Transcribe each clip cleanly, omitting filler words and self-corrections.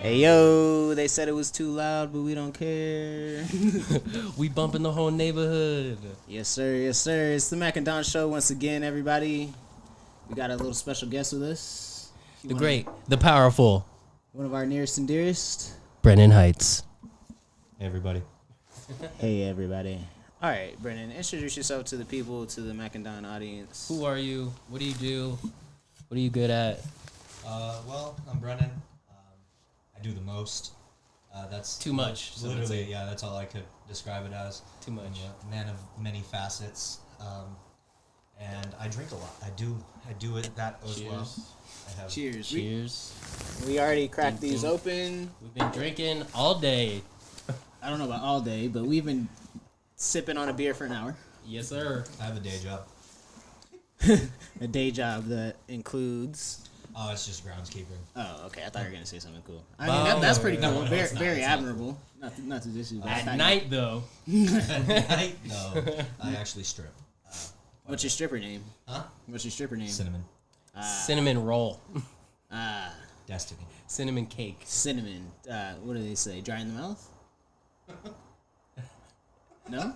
Hey yo, they said it was too loud, but we don't care. We bumping the whole neighborhood. Yes sir, yes sir. It's the Mac and Don Show once again, everybody. We got a little special guest with us. The great, the powerful, one of our nearest and dearest, Brennan Heights. Hey everybody. Hey everybody. All right, Brennan, introduce yourself to the people, to the Mac and Don audience. Who are you? What do you do? What are you good at? Well, I'm Brennan. I do the most. That's Too much. Literally, yeah, that's all I could describe it as. Too much. I'm a man of many facets. And I drink a lot. I do it that as well. I have Cheers. Cheers. We already cracked these open. We've been drinking all day. I don't know about all day, but we've been sipping on a beer for an hour. Yes, sir. I have a day job. A day job that includes... Oh, it's just groundskeeping. Oh, okay. I thought you were going to say something cool. I mean, that's pretty cool. No, very it's admirable. Not to disrespect. At night, though. At night, no. I actually strip. What's your stripper name? Huh? What's your stripper name? Cinnamon. Cinnamon roll. Destiny. Cinnamon cake. Cinnamon. What do they say? Dry in the mouth? No?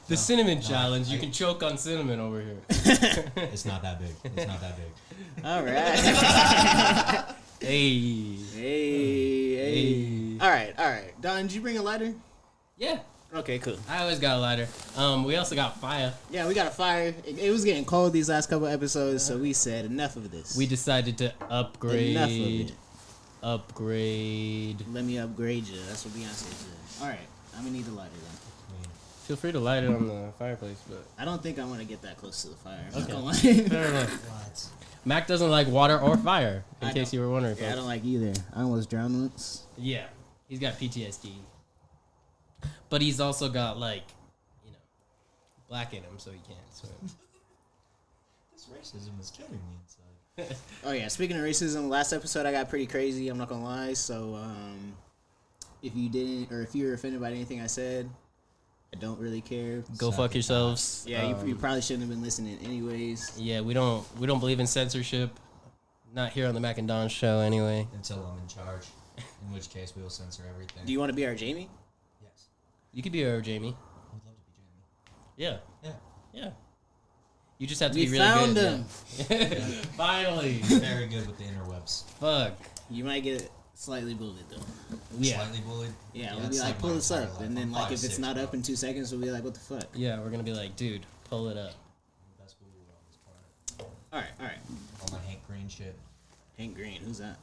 The cinnamon challenge. You can choke on cinnamon over here. It's not that big. It's not that big. All right. Hey. Hey. All right. Don, did you bring a lighter? Yeah. Okay, cool. I always got a lighter. We also got fire. Yeah, we got a fire. It was getting cold these last couple episodes, so we said enough of this. We decided to upgrade. Enough of it. Upgrade. Let me upgrade you. That's what Beyonce said. All right. I'm going to need the lighter then. Feel free to light it on the fireplace, but I don't think I want to get that close to the fire. okay. Fair enough. What? Mac doesn't like water or fire, in case you were wondering. Yeah, I don't like either. I almost drowned once. Yeah, he's got PTSD, but he's also got black in him, so he can't swim. This racism is killing me inside. Oh yeah, speaking of racism, last episode I got pretty crazy. I'm not gonna lie. So if you didn't, or if you were offended by anything I said, I don't really care. Go fuck yourselves. Yeah, you probably shouldn't have been listening anyways. Yeah, we don't believe in censorship. Not here on the Mac and Don Show, anyway. Until I'm in charge, in which case we will censor everything. Do you want to be our Jamie? Yes. You could be our Jamie. I would love to be Jamie. Yeah. Yeah. You just have to We be really found good. him. Yeah. Finally. Very good with the interwebs. Fuck. You might get slightly bullied though. Yeah. Slightly bullied. Yeah, we'll be it's like, pull my this entire up, life. and then I'm like if it's 5'6", not up bro. in 2 seconds, we'll be like, what the fuck? Yeah, we're gonna be like, dude, pull it up. Best bully on this planet. All right. All my Hank Green shit. Hank Green, who's that?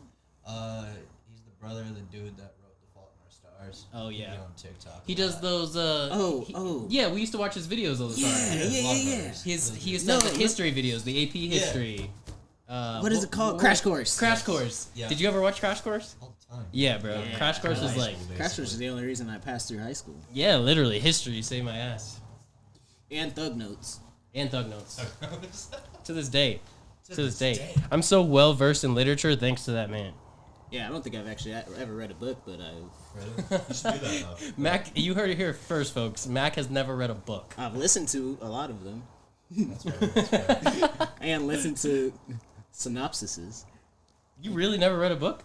He's the brother of the dude that wrote The Fault in Our Stars. Oh, yeah. He'd be on TikTok. He does those. Oh. Yeah, we used to watch his videos all the time. Yeah. He used to have the history videos, the AP history. What is it called? Crash Course. Crash Course. Yeah. Did you ever watch Crash Course? All the time. Yeah, bro. Yeah. Crash Course is High like, school, Crash Course is the only reason I passed through high school. yeah, literally history saved my ass. And Thug Notes. And Thug Notes. basically. To this day. To To this this day. day. I'm so well versed in literature thanks to that man. Yeah, I don't think I've actually ever read a book, but Really? You should do that though. Mac, you heard it here first, folks. Mac has never read a book. I've listened to a lot of them. That's right. And listened to synopsises. You really never read a book?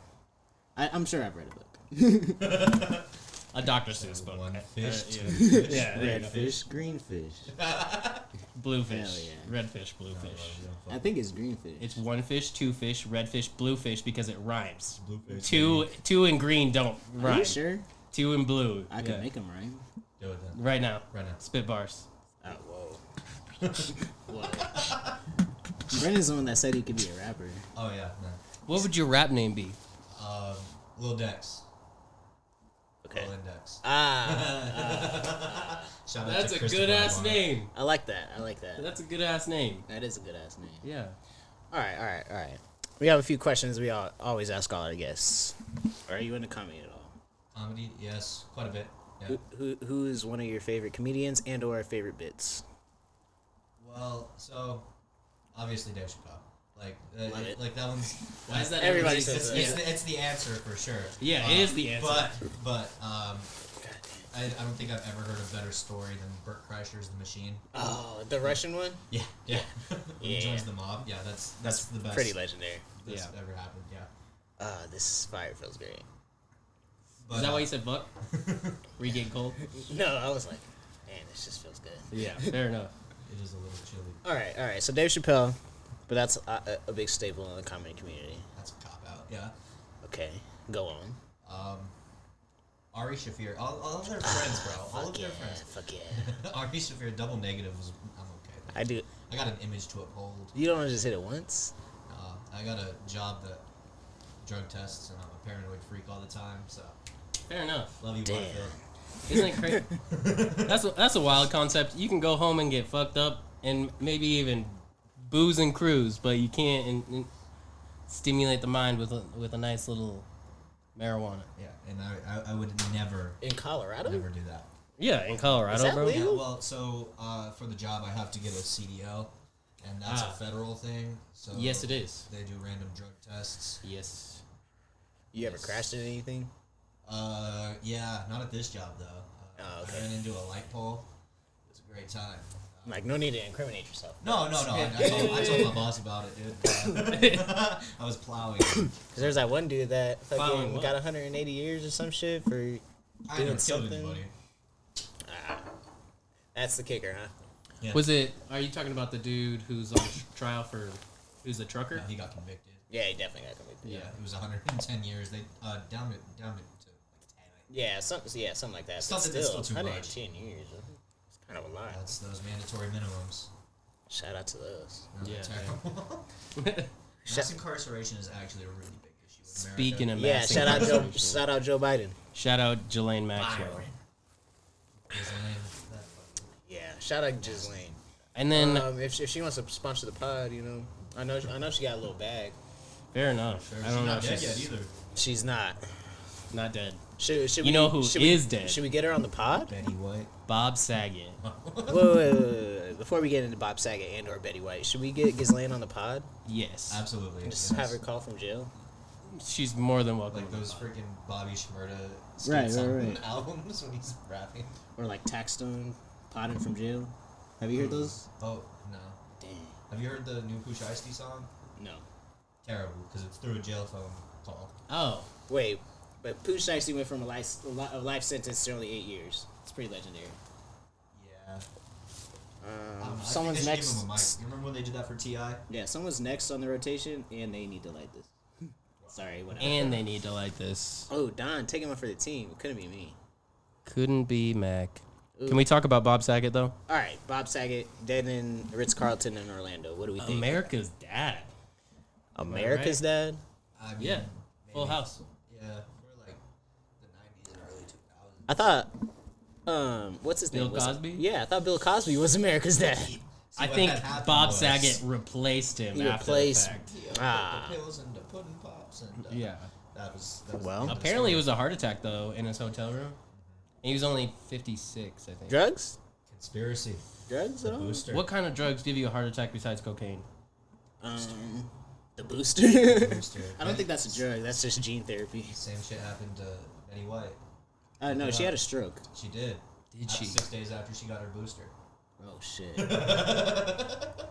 I'm sure I've read a book. A Dr. Seuss book. One fish, yeah. two fish. Yeah, there you Red go. fish, green fish. Blue fish. Hell yeah. Red fish, blue fish. I think it's green fish. It's one fish, two fish, red fish, blue fish because it rhymes. Blue fish. Two and green don't Are rhyme. you sure? Two and blue. I could make them rhyme. Do it then. Right now. Right now. Spit bars. Oh, whoa. Whoa. Brendan's the one that said he could be a rapper. Oh yeah. No. What would your rap name be? Lil Dex. Okay. Lil Index. Ah. Shout out That's to a Christopher good ass Lamar. name. I like that. That's a good ass name. That is a good ass name. Yeah. All right. We have a few questions we always ask all our guests. Are you into comedy at all? Comedy, yes, quite a bit. Yeah. Who is one of your favorite comedians and or favorite bits? Well, so obviously Dave Chappelle. Love it. Like that one's. Why is that Everybody everybody's- says that. It's the answer for sure. Yeah, it is the answer. But I don't think I've ever heard a better story than Burt Kreischer's The Machine. Oh, the Russian one? Yeah. When he Yeah. joins the mob. Yeah, that's the best. Pretty legendary. That's Yeah. ever happened. Yeah. This fire feels great. But, Is that why you said fuck? Were you getting cold? No, I was like, man, this just feels good. Yeah, fair enough. It is a little chilly. All right. So Dave Chappelle, but that's a big staple in the comedy community. That's a cop out. Yeah. Okay, go on. Ari Shaffir, all of their friends, bro. All of their friends. Fuck yeah. Ari Shaffir, double negative was. I'm okay. With I do. I got an image to uphold. You don't want to just hit it once? I got a job that drug tests, and I'm a paranoid freak all the time. So Fair enough. love you, Damn. Barfield. Isn't it crazy? That's a wild concept. You can go home and get fucked up and maybe even booze and cruise, but you can't and stimulate the mind with a nice little marijuana. Yeah, and I would never In Colorado? never do that. Yeah, in Colorado, Is that bro. legal? Yeah, well, so for the job, I have to get a CDL, and that's a federal thing. So Yes, it is. They do random drug tests. Yes. You ever crashed into anything? Yeah, not at this job though. Oh, okay. I ran into a light pole. It was a great time. Like, no need to incriminate yourself. No. I told my boss about it, dude. I was plowing. Because there's that one dude that Following fucking what? got 180 years or some shit for I never doing killed something. anybody. That's the kicker, huh? Yeah. Was it? Are you talking about the dude who's on trial for? Who's a trucker? Yeah, he got convicted. Yeah, he definitely got convicted. Yeah, it was 110 years. They down it to like 10. Yeah, something like that. But Something still, that's still too much. 110 years. It's kind of a lot. That's those mandatory minimums. Shout out to those. No, they're Yeah. terrible. Mass incarceration is actually a really big issue in America. Speaking of Yeah, mass shout out Joe Biden. shout out Jelaine Maxwell. Yeah, shout out Ghislaine. And then If she wants to sponsor the pod, you know, I know she got a little bag. fair enough. I don't know. Not If dead she's yet either. She's not. not dead. Should You we, know who should is we, dead? Should we get her on the pod? Betty White. Bob Saget. Wait. Before we get into Bob Saget and or Betty White, should we get Ghislaine on the pod? Yes. Absolutely. Just yes. have her call from jail? She's more than welcome. Like those freaking Bobby Shmurda Right. albums when he's rapping. Or like Taxstone, potting from jail? Have you heard those? Oh, no. Damn. Have you heard the new Pooh Shiesty song? No. Terrible, because it's through a jail phone call. Oh, Wait, but Pooh Shiesty went from a life sentence to only 8 years. It's pretty legendary. Yeah. I think Someone's they should next. give him a mic. You remember when they did that for T.I.? Yeah, someone's next on the rotation, and they need to like this. Sorry, whatever. and they need to like this. Oh, Don, taking one for the team. It couldn't be me. Couldn't be Mac. Ooh. Can we talk about Bob Saget though? All right, Bob Saget, dead in Ritz-Carlton in Orlando. What do we think? America's dad. America's dad? I mean, Yeah. Full House. Yeah, we're like the 90s and early 2000s. I thought, what's his Bill name? Was it- Cosby? Yeah, I thought Bill Cosby was America's dad. I what think had happened Bob was- Saget replaced him He after replaced- the fact. Ah. The pills and the pudding pops and Yeah. that was Well, the Apparently it story. was a heart attack though in his hotel room. And he was only 56, I think. Drugs? Conspiracy. Drugs at all? Booster. What kind of drugs give you a heart attack besides cocaine? The booster? Booster. I don't think that's a drug. That's just gene therapy. Same shit happened to Betty White. No, she had a stroke. She did. Did she? 6 days after she got her booster. Oh, shit.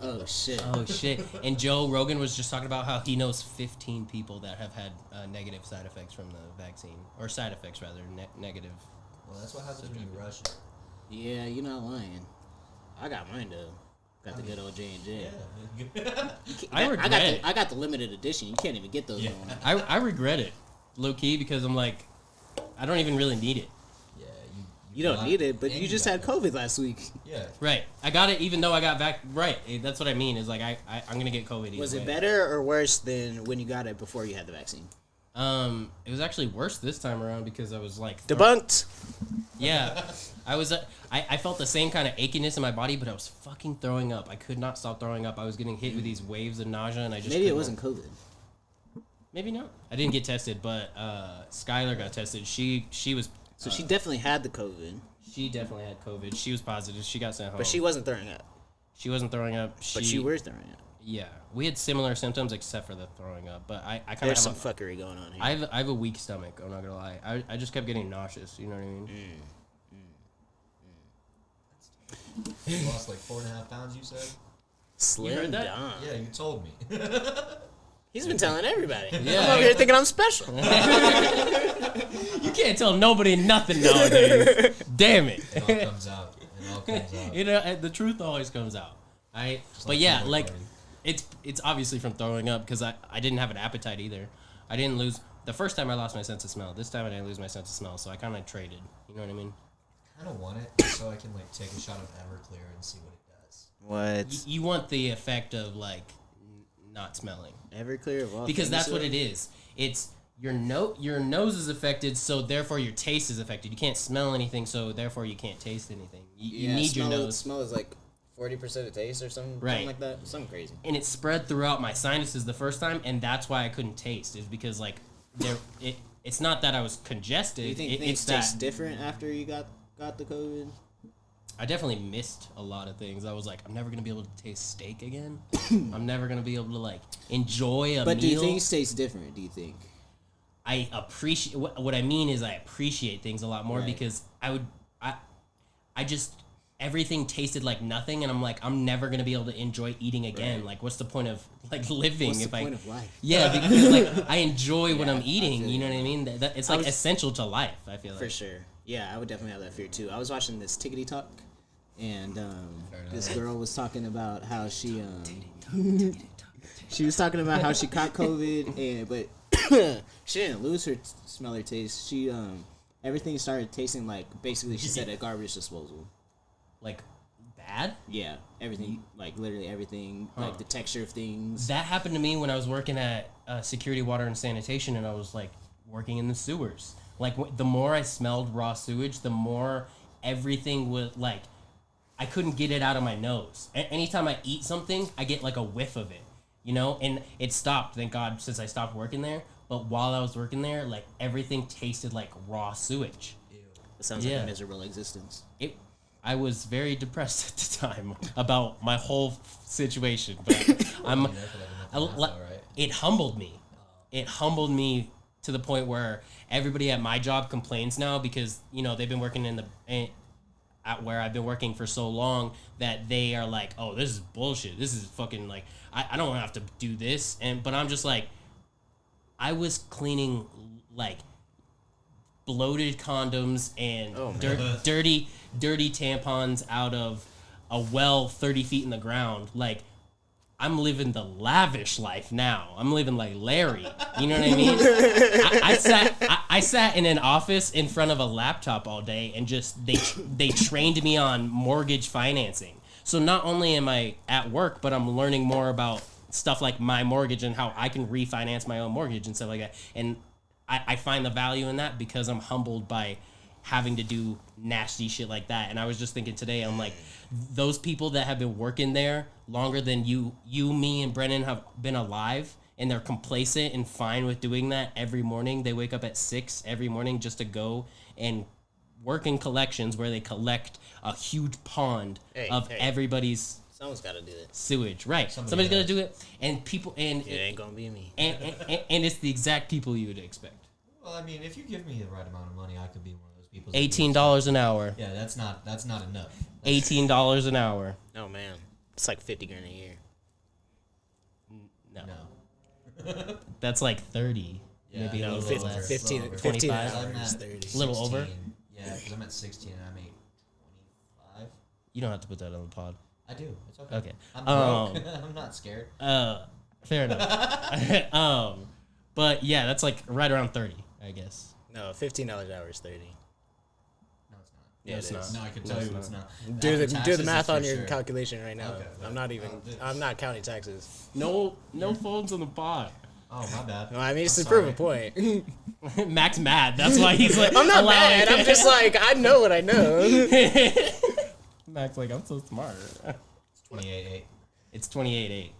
Oh, shit. Oh shit! And Joe Rogan was just talking about how he knows 15 people that have had negative side effects from the vaccine, or side effects rather, negative. Well, that's what happens when you rush it. Yeah, you're not lying. I got mine, though. Got the good old J&J. Yeah. I regret it. I got the limited edition. You can't even get those Yeah. on. I regret it, low key, because I'm like, I don't even really need it. Yeah, You don't got need it, but and you just got had COVID last week. Yeah. Right, I got it even though I got right. That's what I mean. Is like I'm gonna get COVID. Was either it way. better or worse than when you got it before you had the vaccine? It was actually worse this time around because I was like Debunked. Yeah, I was. I felt the same kind of achiness in my body, but I was fucking throwing up. I could not stop throwing up. I was getting hit with these waves of nausea, and I just Maybe it couldn't- wasn't COVID. Maybe not. I didn't get tested, but Skylar got tested. She was. So she definitely had the COVID, She definitely had COVID. She was positive. She got sent home. but she wasn't throwing up. She wasn't throwing up. But you were throwing up. Yeah, we had similar symptoms except for the throwing up. But I kind There's of some fuckery going on here. I have a weak stomach. I'm not gonna lie. I just kept getting nauseous. You know what I mean? You lost like 4.5 pounds, you said? Slim heard that? down. Yeah, you told me. He's been telling everybody. Yeah. I'm over here thinking I'm special. You can't tell nobody nothing nowadays. Damn it. It all comes out. You know, the truth always comes out. But yeah, like it's obviously from throwing up because I didn't have an appetite either. I didn't lose the first time I lost my sense of smell. This time I didn't lose my sense of smell, so I kind of traded. You know what I mean? I kind of want it so I can like take a shot of Everclear and see what it does. What? You want the effect of like not smelling. Everclear? Well, Because that's what it is. It's your nose is affected, so therefore your taste is affected. You can't smell anything, so therefore you can't taste anything. You need your nose. Smell is like 40% of taste or something, Right. something like that. Something crazy. And it spread throughout my sinuses the first time, and that's why I couldn't taste. Is because like it's not that I was congested. Do you think things taste different after you got the COVID? I definitely missed a lot of things. I was like, I'm never gonna be able to taste steak again. I'm never gonna be able to like enjoy a meal. But do things taste different? Do you think? I appreciate what I mean is I appreciate things a lot more because I just everything tasted like nothing, and I'm like, I'm never gonna be able to enjoy eating again. Right. Like, what's the point of like living? What's the point of life? Yeah, because like I enjoy what I'm eating. You know what I mean? That it's like essential to life. I feel like for sure. Yeah, I would definitely have that fear too. I was watching this Tickety Talk, and this girl was talking about how she she was talking about how she caught COVID, but she didn't lose her smell or taste. She everything started tasting like basically she said a garbage disposal. Like bad? Yeah, everything, like literally everything, like the texture of things. That happened to me when I was working at Security Water and Sanitation, and I was like working in the sewers. Like the more I smelled raw sewage, the more everything was like I couldn't get it out of my nose. Anytime I eat something, I get like a whiff of it, you know. And it stopped, thank God, since I stopped working there. But while I was working there, like everything tasted like raw sewage. Ew. It sounds like a miserable existence. I was very depressed at the time about my whole situation, but it humbled me. It humbled me to the point where everybody at my job complains now because, you know, they've been working at where I've been working for so long that they are like, oh, this is bullshit. This is fucking like, I don't have to do this. But I'm just like, I was cleaning like bloated condoms and dirty tampons out of a well 30 feet in the ground. Like, I'm living the lavish life now. I'm living like Larry. You know what I mean? I sat in an office in front of a laptop all day and just they trained me on mortgage financing. So not only am I at work, but I'm learning more about stuff like my mortgage and how I can refinance my own mortgage and stuff like that. And I find the value in that because I'm humbled by having to do nasty shit like that. And I was just thinking today, I'm like, those people that have been working there longer than you, me, and Brennan have been alive, and they're complacent and fine with doing that every morning. They wake up at 6 every morning just to go and work in collections where they collect a huge pond of everybody's. Someone's got to do it. Sewage, right? Somebody's got to do it, and people, and it ain't gonna be me. And it's the exact people you would expect. Well, I mean, if you give me the right amount of money, I could be one of those people. $18 an hour. Yeah, that's not enough. $18 an hour. Oh man, it's like $50,000 a year. No. That's like 30. Yeah, maybe a little less. 15 25. hours, 30. A little over. Yeah, because I'm at 16 and I make 25. You don't have to put that on the pod. I do. It's okay. Okay. I'm broke. I'm not scared. Fair enough. But yeah, that's like right around 30, I guess. No, $15 an hour is 30. No, it's not. Yeah, it's not. No, I can tell you it's not. Do the Taxes, math on for your sure. calculation right now. Okay. I'm not counting taxes. No phones on the pod. Oh, my bad. No, I mean, it's to sorry. prove a point. Mac's mad. That's why he's like, I'm not mad. I'm just like, I know what I know. Mac's like, I'm so smart. It's 28.8 It's 28.8.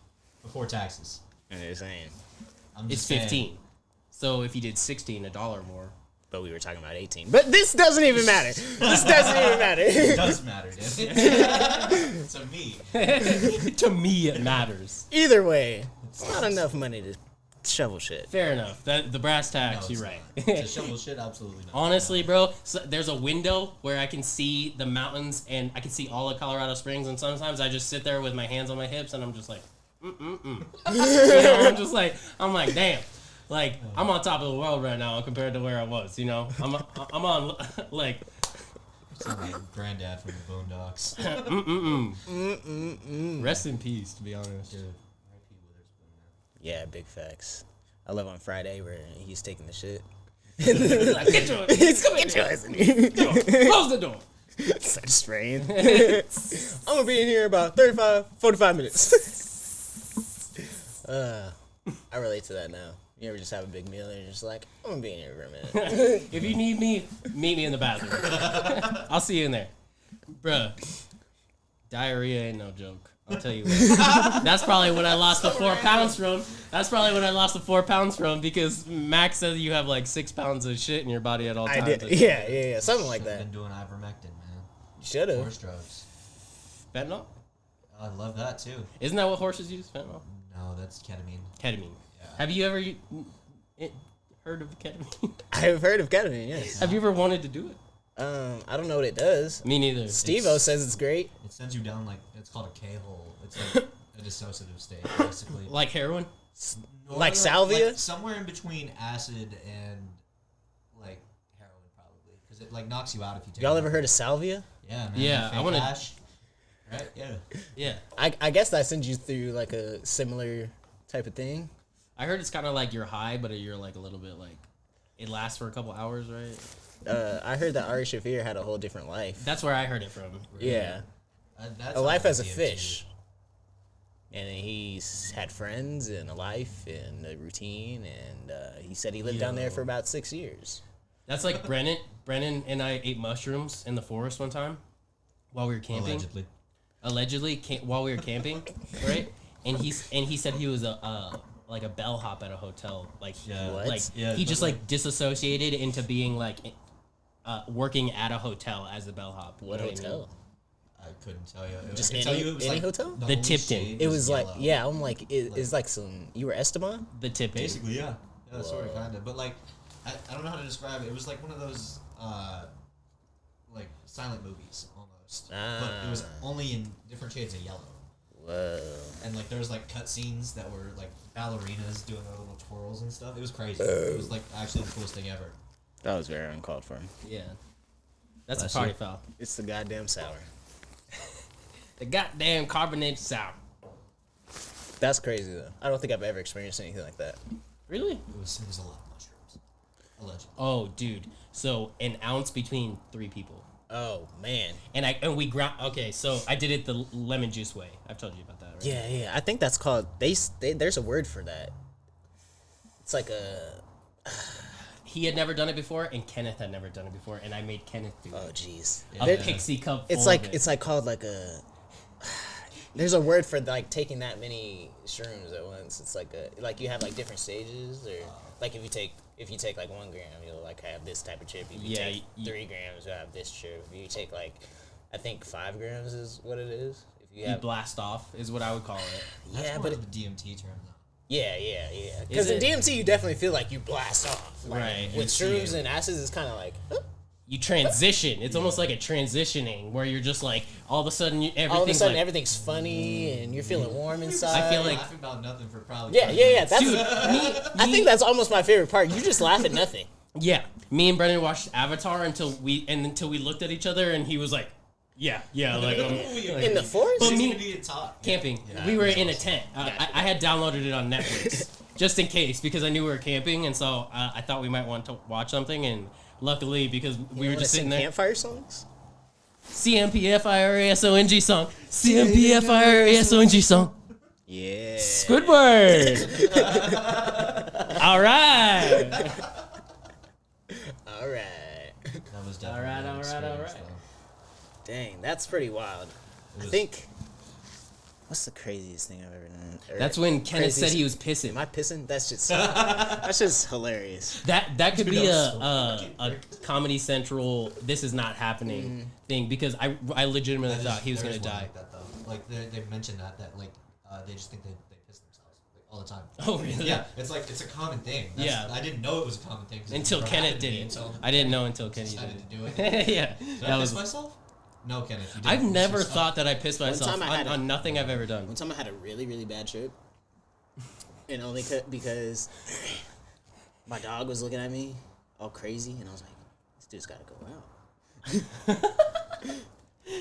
before taxes. I'm just saying. I'm It's just saying. 15. So if you did 16, $1 more. But we were talking about 18. But this doesn't even matter. This doesn't even matter. It does matter, dude. To me. To me, it matters. Either way, it's not enough money to shovel shit. Fair enough. The brass tacks, No, you're right. To shovel shit, absolutely not. Honestly, bro, so there's a window where I can see the mountains and I can see all of Colorado Springs, and sometimes I just sit there with my hands on my hips and I'm just like, I'm just like, damn. Like, I'm on top of the world right now compared to where I was, you know? I'm on, like... Sound like granddad from the Boondocks. Rest in peace, to be honest. Yeah, big facts. I love on Friday where he's taking the shit. Like, get yours. Get yours. Close the door. Start spraying. I'm gonna be in here about 45 minutes. I relate to that now. You ever just have a big meal and you're just like, I'm gonna be in here for a minute. If you need me, meet me in the bathroom. I'll see you in there. Bruh, diarrhea ain't no joke. I'll tell you what. That's probably what I lost the 4 pounds from. That's probably what I lost the 4 pounds from because Max says you have like 6 pounds of shit in your body at all times. I did. Yeah. Something like that. Been doing ivermectin, man. You should have. Horse drugs. Fentanyl? I love that too. Isn't that what horses use? Fentanyl? No, that's ketamine. Ketamine. Yeah. Have you ever heard of ketamine? I've heard of ketamine, yes. Have you ever wanted to do it? I don't know what it does. Me neither. Steve-O says it's great. It sends you down like, it's called a K-hole. It's like a dissociative state, basically. Like heroin? Like salvia? Like somewhere in between acid and like heroin, probably. Because it like knocks you out if you take Y'all it. ever heard of salvia? Yeah, man. Yeah, I wanna- Hash. Right? Yeah. Yeah. I guess that sends you through like a similar type of thing. I heard it's kind of like you're high, but you're like a little bit like, it lasts for a couple hours, right? I heard that Ari Shaffir had a whole different life. That's where I heard it from. Yeah. That's A life as a DMT. fish. And he's had friends and a life and a routine, and he said he lived down there for about 6 years. That's like Brennan. Brennan and I ate mushrooms in the forest one time while we were camping. Allegedly, while we were camping, right? And he said he was like a bellhop at a hotel. Like What? like he just like disassociated into being like working at a hotel as a bellhop. What You know hotel? I couldn't tell you. Just I can tell any- you it was any like hotel? The whole Tipton. shade It was like, yellow. yeah, I'm like, it's like some, you were Esteban? The Tipton. Basically, yeah. Yeah, sort of, Whoa. kind of. But like, I don't know how to describe it. It was like one of those like silent movies almost. But it was only in different shades of yellow. Whoa. And like there was like cutscenes that were like ballerinas doing their little twirls and stuff. It was crazy. It was like actually the coolest thing ever. That was very uncalled for. Yeah. That's Bless a party you. foul. It's the goddamn sour. The goddamn carbonated sour. That's crazy, though. I don't think I've ever experienced anything like that. Really? It was a lot of mushrooms. Allegedly. Oh, dude. So an ounce between 3 people. Oh, man. And we ground. Okay, so I did it the lemon juice way. I've told you about that, right? Yeah. I think that's called, there's a word for that. It's like a, He had never done it before, and Kenneth had never done it before, and I made Kenneth do oh, it. jeez. A There- pixie cup. It's full like, of it. it's like called like a, there's a word for like taking that many shrooms at once. It's like like you have like different stages, or like if you take like 1 gram, you'll like have this type of chip. If you Yeah, take 3 grams, you'll have this chip. If you take like, I think 5 grams is what it is. If you You have, blast off is what I would call it. That's yeah, more but of the DMT term though. yeah. Because in it? DMT, you definitely feel like you blast off. Like, Right. With shrooms and acids, it's kind of like, You transition. It's almost like a transitioning where you're just like all of a sudden everything's all of a sudden like, everything's funny and you're feeling warm inside. I feel like- laughing about nothing for probably. Yeah. That's, dude, I think that's almost my favorite part. You just laugh at nothing. yeah. Me and Brendan watched Avatar until we looked at each other and he was like, yeah, like In the forest? But me- camping. Yeah, We were it was in a awesome. tent. I had downloaded it on Netflix just in case because I knew we were camping and so I thought we might want to watch something and luckily because we were You just sing sitting there. campfire songs? CMPFIRASONG song. CMPFIRASONG song. Yeah. Squidward. All right. All right. That was definitely Alright, an alright, experience, alright. though. Dang, that's pretty wild. I was- think. What's the craziest thing I've ever done? Or That's when Kenneth said craziest- he was pissing. Am I pissing? That's just hilarious. That could be Dude, a that was a Comedy Central "This is not happening" thing because I legitimately That thought is- he was there gonna is one die. Like that though. Like they mentioned that like they just think they piss themselves like, all the time. Oh really? Yeah, it's like it's a common thing. Yeah. I didn't know it was a common thing 'cause it Until never Kenneth happened to did me it. until I didn't know until Kenneth decided did to do it. it. Yeah, Did that I was piss myself? No, Kenneth. You didn't. I've never thought that I pissed myself time on nothing I've ever done. One time I had a really, really bad trip. And only because my dog was looking at me all crazy. And I was like, this dude's got to go out.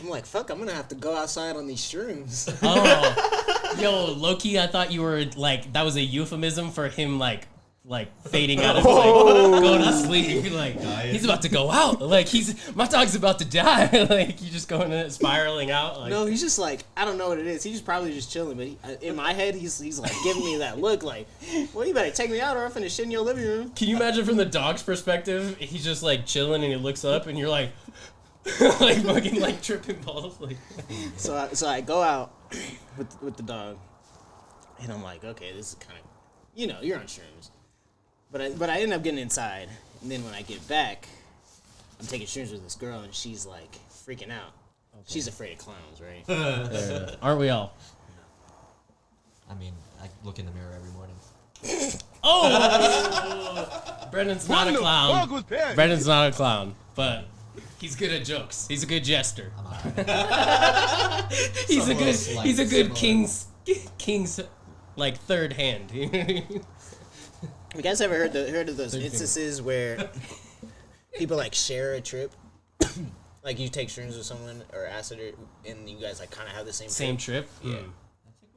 I'm like, fuck, I'm going to have to go outside on these shrooms. Oh. Yo, low-key, I thought you were, like, that was a euphemism for him, like fading out of going to sleep. You're like, he's about to go out. Like, my dog's about to die. Like, you just going in spiraling out. Like. No, he's just like, I don't know what it is. He's just probably just chilling. But in my head, he's like giving me that look like, well, you better take me out or I'm finna shit in your living room. Can you imagine from the dog's perspective? He's just like chilling and he looks up and you're like, like fucking like tripping balls. Like. So I go out with the dog and I'm like, okay, this is kind of, you're on shrooms. But I end up getting inside, and then when I get back, I'm taking shrooms with this girl, and she's like freaking out. Okay. She's afraid of clowns, right? Aren't we all? I mean, I look in the mirror every morning. Oh! Brendan's not a clown. Brendan's not a clown, but he's good at jokes. He's a good jester. He's a good king's like third hand. You guys ever heard of those instances where people like share a trip? Like you take shrooms with someone or acid, and you guys like kind of have the same trip. Yeah. I think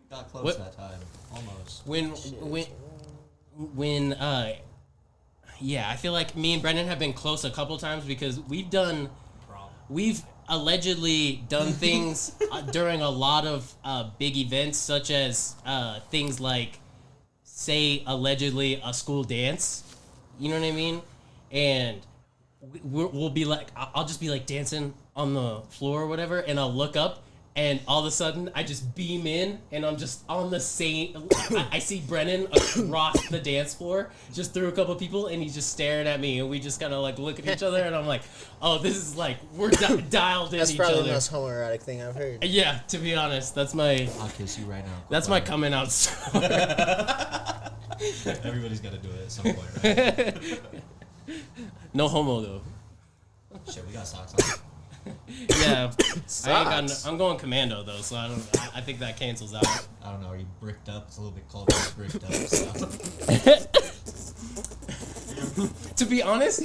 we got close that time, almost. When yeah, I feel like me and Brendan have been close a couple times because we've allegedly done things during a lot of big events, such as things like, say, allegedly a school dance. You know what I mean? And we'll be like, I'll just be like dancing on the floor or whatever, and I'll look up, and all of a sudden I just beam in, and I'm just on the same. I see Brennan across the dance floor, just through a couple people, and he's just staring at me, and we just kind of like look at each other, and I'm like, oh, this is like we're dialed in each other. That's probably the most homoerotic thing I've heard. Yeah, to be honest, that's my. I'll kiss you right now. That's my coming out story. Everybody's got to do it at some point, right? No homo though. Shit, we got socks on. Yeah, I'm going commando though, so I think that cancels out. I don't know. Are you bricked up? It's a little bit cold. Bricked up. So. To be honest,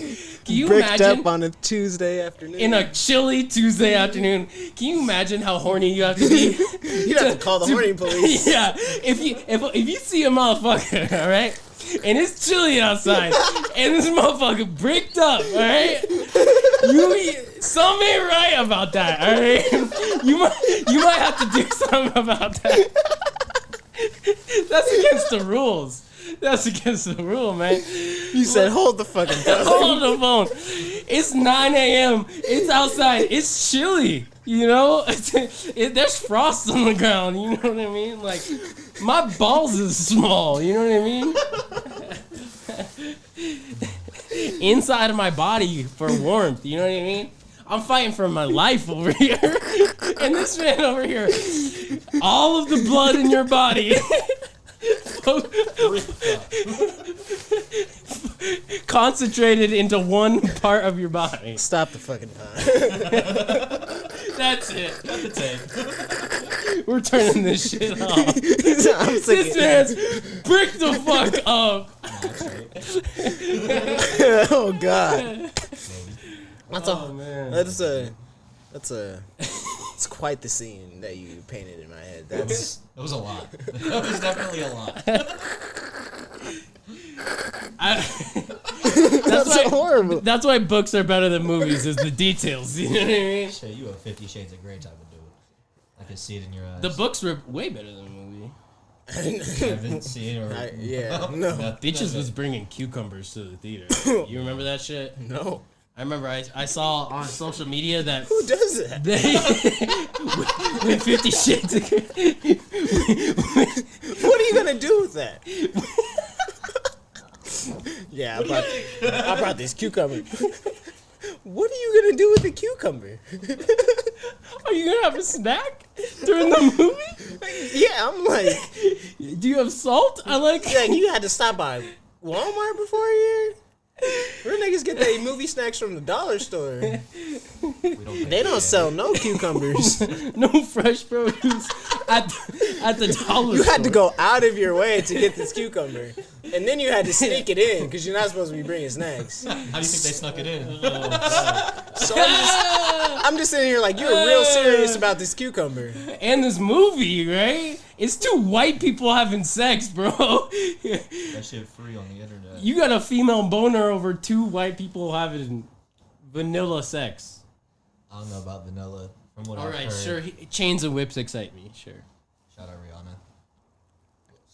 can you bricked imagine up on a Tuesday afternoon? In a chilly Tuesday afternoon, can you imagine how horny you have to be? You have to call the horny police. Yeah, if you see a motherfucker, all right, and it's chilly outside, and this motherfucker bricked up, all right, something ain't right about that, all right. You might have to do something about that. That's against the rules. That's against the rule, man. You said, hold the fucking phone. Hold the phone. It's 9 a.m. It's outside. It's chilly. You know? There's frost on the ground. You know what I mean? Like, my balls is small. You know what I mean? Inside of my body for warmth. You know what I mean? I'm fighting for my life over here. And this man over here, all of the blood in your body... concentrated into one part of your body. Stop the fucking time. That's it. Cut the tape. We're turning this shit off. This man's bricked the fuck up. Oh god. It's quite the scene that you painted in my head. It was a lot. That was definitely a lot. That's horrible. That's why books are better than movies, is the details. You know what I mean? Shit, you have 50 Shades of Grey type of dude. I can see it in your eyes. The books were way better than the movie. I haven't seen it. No. Bitches was bringing cucumbers to the theater. You remember that shit? No. I remember I saw on social media that... Who does that? With 50 Shades of Grey. What are you going to do with that? Yeah, I brought this cucumber. What are you going to do with the cucumber? Are you going to have a snack during the movie? Yeah, I'm like... Do you have salt? Yeah, you had to stop by Walmart before here? Where niggas get their movie snacks from the dollar store? They don't sell no cucumbers. No fresh produce at the dollar You store. had to go out of your way to get this cucumber, and then you had to sneak it in because you're not supposed to be bringing snacks. How do you think they snuck it in? So I'm just sitting here like, you're real serious about this cucumber. And this movie, right? It's two white people having sex, bro. That shit free on the internet. You got a female boner over two white people having vanilla sex. I don't know about vanilla. From what I've All right, heard. sure. Chains and whips excite me. Sure. Shout out Rihanna.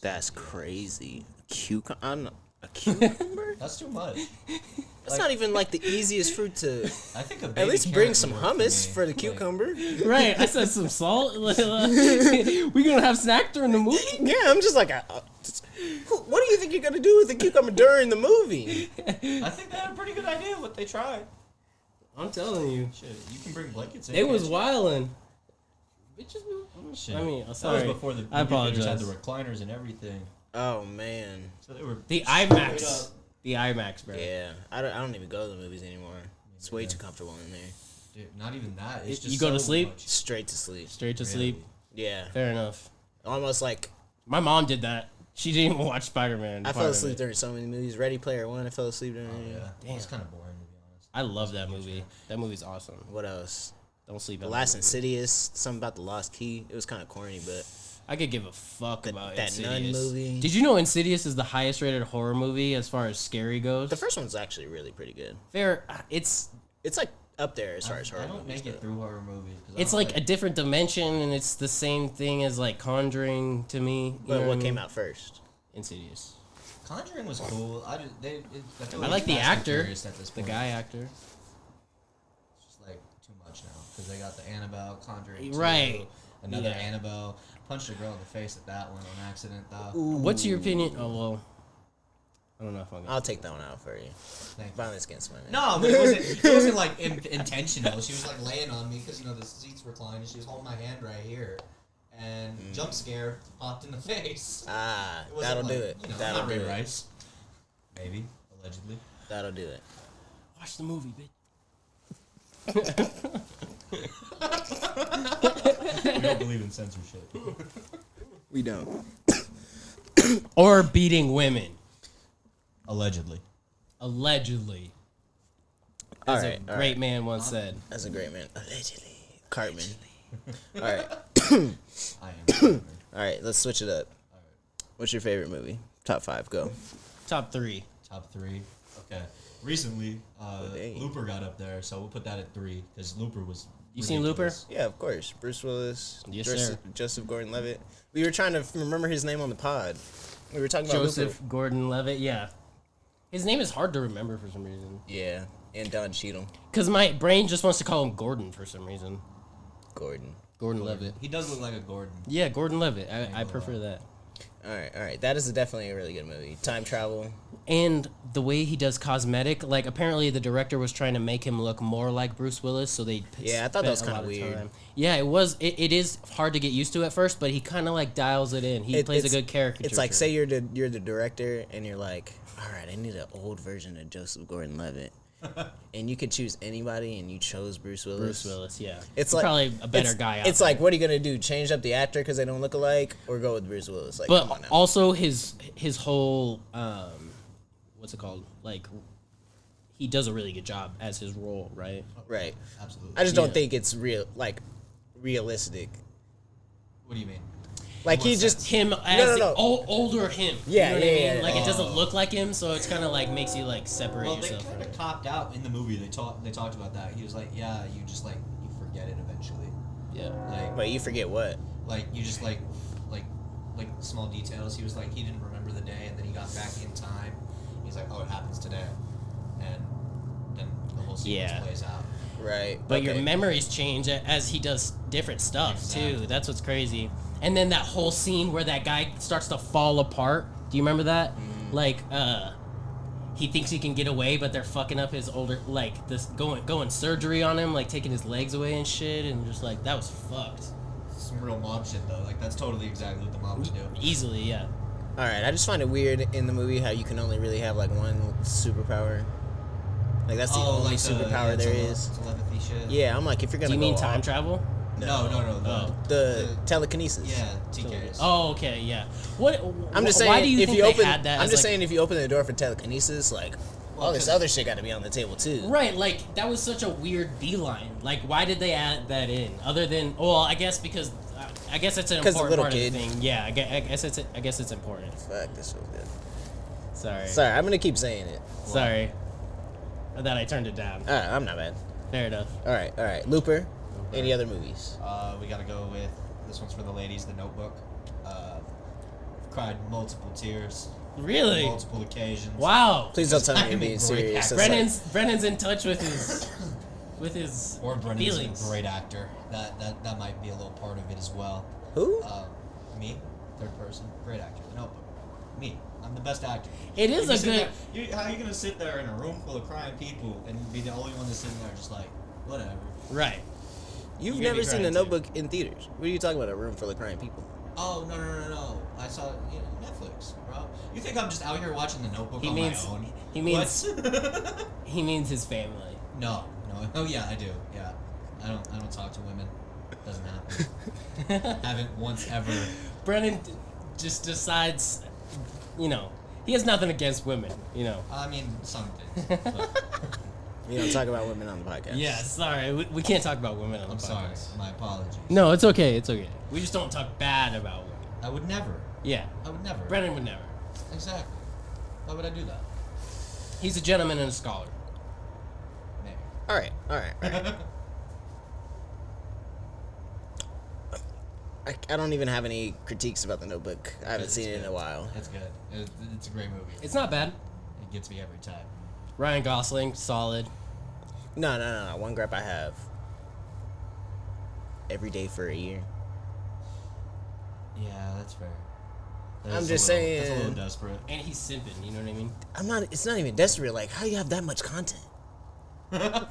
That's crazy. A cucumber? That's too much. That's not even like the easiest fruit to. I think a At baby least carrot bring would some work hummus me. for the Like, cucumber. Right. I said some salt. We gonna have snack during the movie? Yeah, I'm just like, what do you think you're gonna do with the cucumber during the movie? I think they had a pretty good idea what they tried. I'm telling you. Shit, you can bring blankets in. It was can't wildin'. Bitches. you? Shit. I mean, that sorry. was before the I movie theaters apologize. had the recliners and everything. Oh man. So they were The straight IMAX. up- The IMAX, bro. Yeah, I don't even go to the movies anymore. It's way too comfortable in there. Dude, not even that. It's just You go to so sleep? much. Straight to sleep. Straight to Really. sleep. Yeah, Fair enough. almost like My mom did that. She didn't even watch Spider-Man. I part fell of asleep it. during so many movies. Ready Player One, I fell asleep during. Oh yeah, Damn. it's kind of boring to be honest. I love that movie. That movie's awesome. What else? Don't sleep. The on last that movie. Insidious, something about the lost key. It was kind of corny, but I could give a fuck about that Nun Insidious. movie. Did you know Insidious is the highest rated horror movie as far as scary goes? the first one's actually really pretty good. Fair. It's It's like up there as far as horror I don't movies make it go. through horror movies. 'Cause I it's don't like a different dimension, and it's the same thing as like Conjuring to me. You But know what I came mean? out first? Insidious. Conjuring was cool. I feel I like the Fast and actor, Furious at this the point. guy actor. It's just like too much now because they got the Annabelle Conjuring. 2, Right. Another Yeah. Annabelle. Punched a girl in the face at that one on accident though. What's your opinion? Oh well, I don't know if I'm gonna. I'll take that one out for you. Thank you. Violence against women. No, but it wasn't like intentional. She was like laying on me because the seats reclined and she was holding my hand right here, and jump scare popped in the face. Ah, It wasn't that'll like, do it. I'm That'll not do Ray it. Rice. Maybe allegedly. That'll do it. Watch the movie, bitch. We don't believe in censorship. We don't. Or beating women, Allegedly. allegedly. All As right, a all great right. man once said. That's a great man. Allegedly, Cartman. All right, I am. all right. Let's switch it up. What's your favorite movie? Top 5. Go. Top 3. Top 3. Okay. Recently, dang. Looper got up there, so we'll put that at 3 because Looper was. You seen Looper? ridiculous. Yeah, of course. Bruce Willis. Yes, Joseph, sir. Joseph Gordon-Levitt. We were trying to remember his name on the pod. We were talking about Joseph Looper. Gordon-Levitt. Yeah, his name is hard to remember for some reason. Yeah, and Don Cheadle. Cause my brain just wants to call him Gordon for some reason. Gordon. Gordon-Levitt. He does look like a Gordon. Yeah, Gordon-Levitt. I gonna prefer lie. that. All right. That is definitely a really good movie. Time travel. And the way he does cosmetic, like apparently the director was trying to make him look more like Bruce Willis, so they Yeah, I thought that was spent a kinda lot of weird. time. Yeah, it was. It is hard to get used to at first, but he kind of like dials it in. He plays a good caricature. It's like say you're the director and you're like, all right, I need an old version of Joseph Gordon-Levitt, and you could choose anybody, and you chose Bruce Willis. Bruce Willis. Yeah, It's He's like probably a better it's- guy. Out It's there. like, what are you gonna do? Change up the actor because they don't look alike, or go with Bruce Willis? Like, come on but now. also his whole what's it called? Like he does a really good job as his role, right? Right. Absolutely. I just don't Yeah. think it's realistic. What do you mean? Like he what just sense? Him as no. the older him. Yeah, you know what yeah, I mean? yeah. Like it doesn't look like him, so it's kind of like makes you like separate Well, they yourself kind from of it. copped out in the movie. They talked about that. He was like, yeah, you just like you forget it eventually. Yeah. Like Wait, you forget what? you just like small details. He was like he didn't remember the day, and then he got back in time. He's like, oh, it happens today, and then the whole sequence Yeah. plays out. Right. But your okay. memories change as he does different stuff too. Exactly. That's what's crazy. And then that whole scene where that guy starts to fall apart. Do you remember that? Like, he thinks he can get away, but they're fucking up his older, like this going surgery on him, like taking his legs away and shit, and just like that was fucked. Some real mob shit though. Like that's totally exactly what the mob would do. Easily, yeah. All right. I just find it weird in the movie how you can only really have like one superpower. Like that's the only like superpower there is. Telepathy shit. Yeah, I'm like, if you're gonna Do you mean go time off- travel? No. the telekinesis. Yeah, TKs. Oh, okay, yeah. What? I'm just Why saying, do you if think you they open, had that? I'm as, just like- saying, if you open the door for telekinesis, like all this other shit got to be on the table too. Right, like that was such a weird beeline. Like, why did they add that in? Other than, well, I guess because I guess it's an 'Cause the important little part kid. of the thing. Yeah, I guess it's important. Fuck, this was good. Sorry, I'm gonna keep saying it. sorry that I turned it down. I'm not bad. Fair enough. All right. Looper. Any other movies? We gotta go with this one's for the ladies. The Notebook. Cried multiple tears. Really? Multiple occasions. Wow. Please don't tell me I'm you're a being great serious. actor. It's Brennan's in touch with his Or Brendan's feelings. a great actor. That might be a little part of it as well. Who? Me, third person, great actor. The Notebook. Me, I'm the best actor. It is If you a sit good. there- how are you gonna sit there in a room full of crying people and be the only one that's sitting there just like whatever? Right. You've You're gonna never be seen The crying, too. Notebook in theaters. What are you talking about? A room full of crying people? Oh no! I saw it, Netflix, bro. You think I'm just out here watching The Notebook He on means- my own? he means- What? He means his family. No. Oh yeah, I do. Yeah, I don't talk to women. Doesn't happen. Haven't once ever. Brennan just decides, he has nothing against women, I mean, some things. But You don't talk about women on the podcast. Yeah, sorry, we can't talk about women on the I'm sorry. podcast. My apologies. No, it's okay. It's okay. We just don't talk bad about women. I would never. Yeah, I would never. Brennan would never. Exactly. Why would I do that? He's a gentleman and a scholar. Maybe. All right. I don't even have any critiques about The Notebook. I haven't seen it in a while. It's good. It's a great movie. It's not bad. It gets me every time. Ryan Gosling, solid. No. One gripe I have. Every day for a year. Yeah, that's fair. I'm just saying. That's a little desperate. And he's simping, you know what I mean? I'm not. It's not even desperate. Like, how do you have that much content? I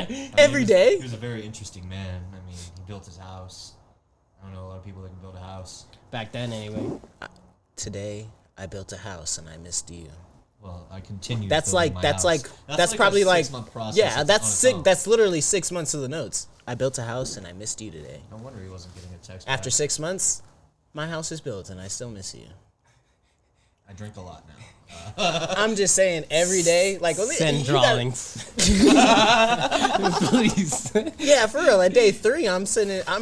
mean, Every day? He was a very interesting man. I mean, he built his house. I don't know a lot of people that can build a house. Back then, anyway. Today, I built a house and I missed you. Well, I continue. That's building like. my That's house. like. That's That's like probably a like. 6-month process Yeah, on that's its six. own. That's literally 6 months of the notes. I built a house and I missed you today. No wonder he wasn't getting a text. After back. 6 months, my house is built and I still miss you. I drink a lot now. I'm just saying, every day, like Send you gotta- drawings. Please. Yeah, for real. At day 3, I'm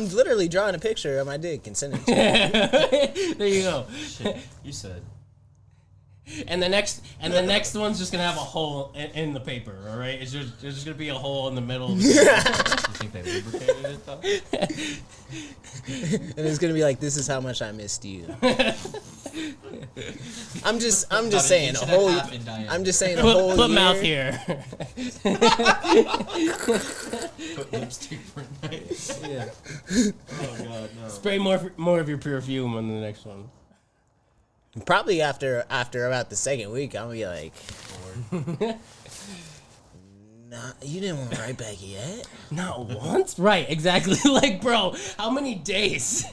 literally drawing a picture of my dick and sending it to you. There you go. Shit, you said. And the next one's just gonna have a hole in the paper. All right, it's just there's just gonna be a hole in the middle. Of the You think they lubricated it though? And it's gonna be like, this is how much I missed you. I'm just About an saying inch a and a whole. half in diameter. I'm just saying a whole put year. mouth here. Put lipstick for nights. Yeah. Oh god, no. Spray more of your perfume on the next one. Probably after about the second week, I'm gonna be like, nah, you didn't want to write back yet. Not once? Right, exactly. Like, bro, how many days?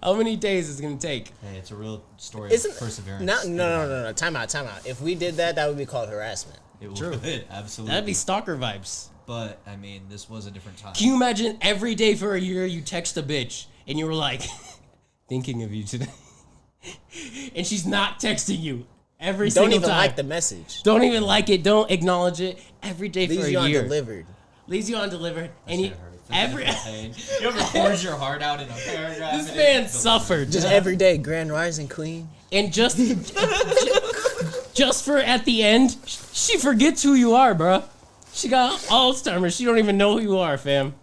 How many days is it gonna take? Hey, it's a real story Isn't of perseverance. No. Time out. If we did that, that would be called harassment. It True. would, absolutely. That'd be stalker vibes. But I mean, this was a different time. Can you imagine every day for a year you text a bitch and you were like, thinking of you today, and she's not texting you every Don't single even time. like the message. Don't even like it. Don't acknowledge it. Every day Leaves for you a year. undelivered. Leaves you undelivered. And you, Shit hurts. every You ever poured your heart out in a paragraph? this and man it- suffered. Just every day, Grand Rising Queen. And just for at the end, she forgets who you are, bro. She got Alzheimer's. She don't even know who you are, fam.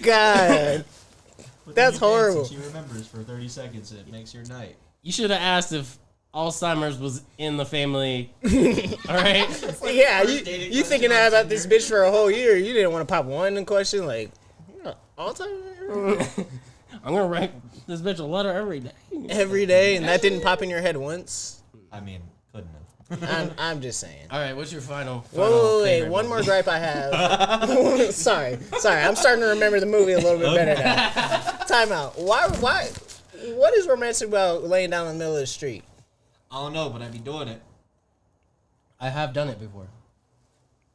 God. But That's then you dance horrible. and She remembers for 30 seconds and it makes your night. You should have asked if Alzheimer's was in the family. All right. Yeah, first dating you thinking question on about this Tinder. bitch for a whole year. You didn't want to pop one in question, like, all time? I'm gonna write this bitch a letter every day. Every day, and that didn't pop in your head once? I mean, couldn't have. I'm just saying. All right, what's your final? Wait, favorite one more movie? gripe I have. Sorry, I'm starting to remember the movie a little bit better now. Time out. Why, what is romantic about laying down in the middle of the street? I don't know, but I'd be doing it. I have done it before.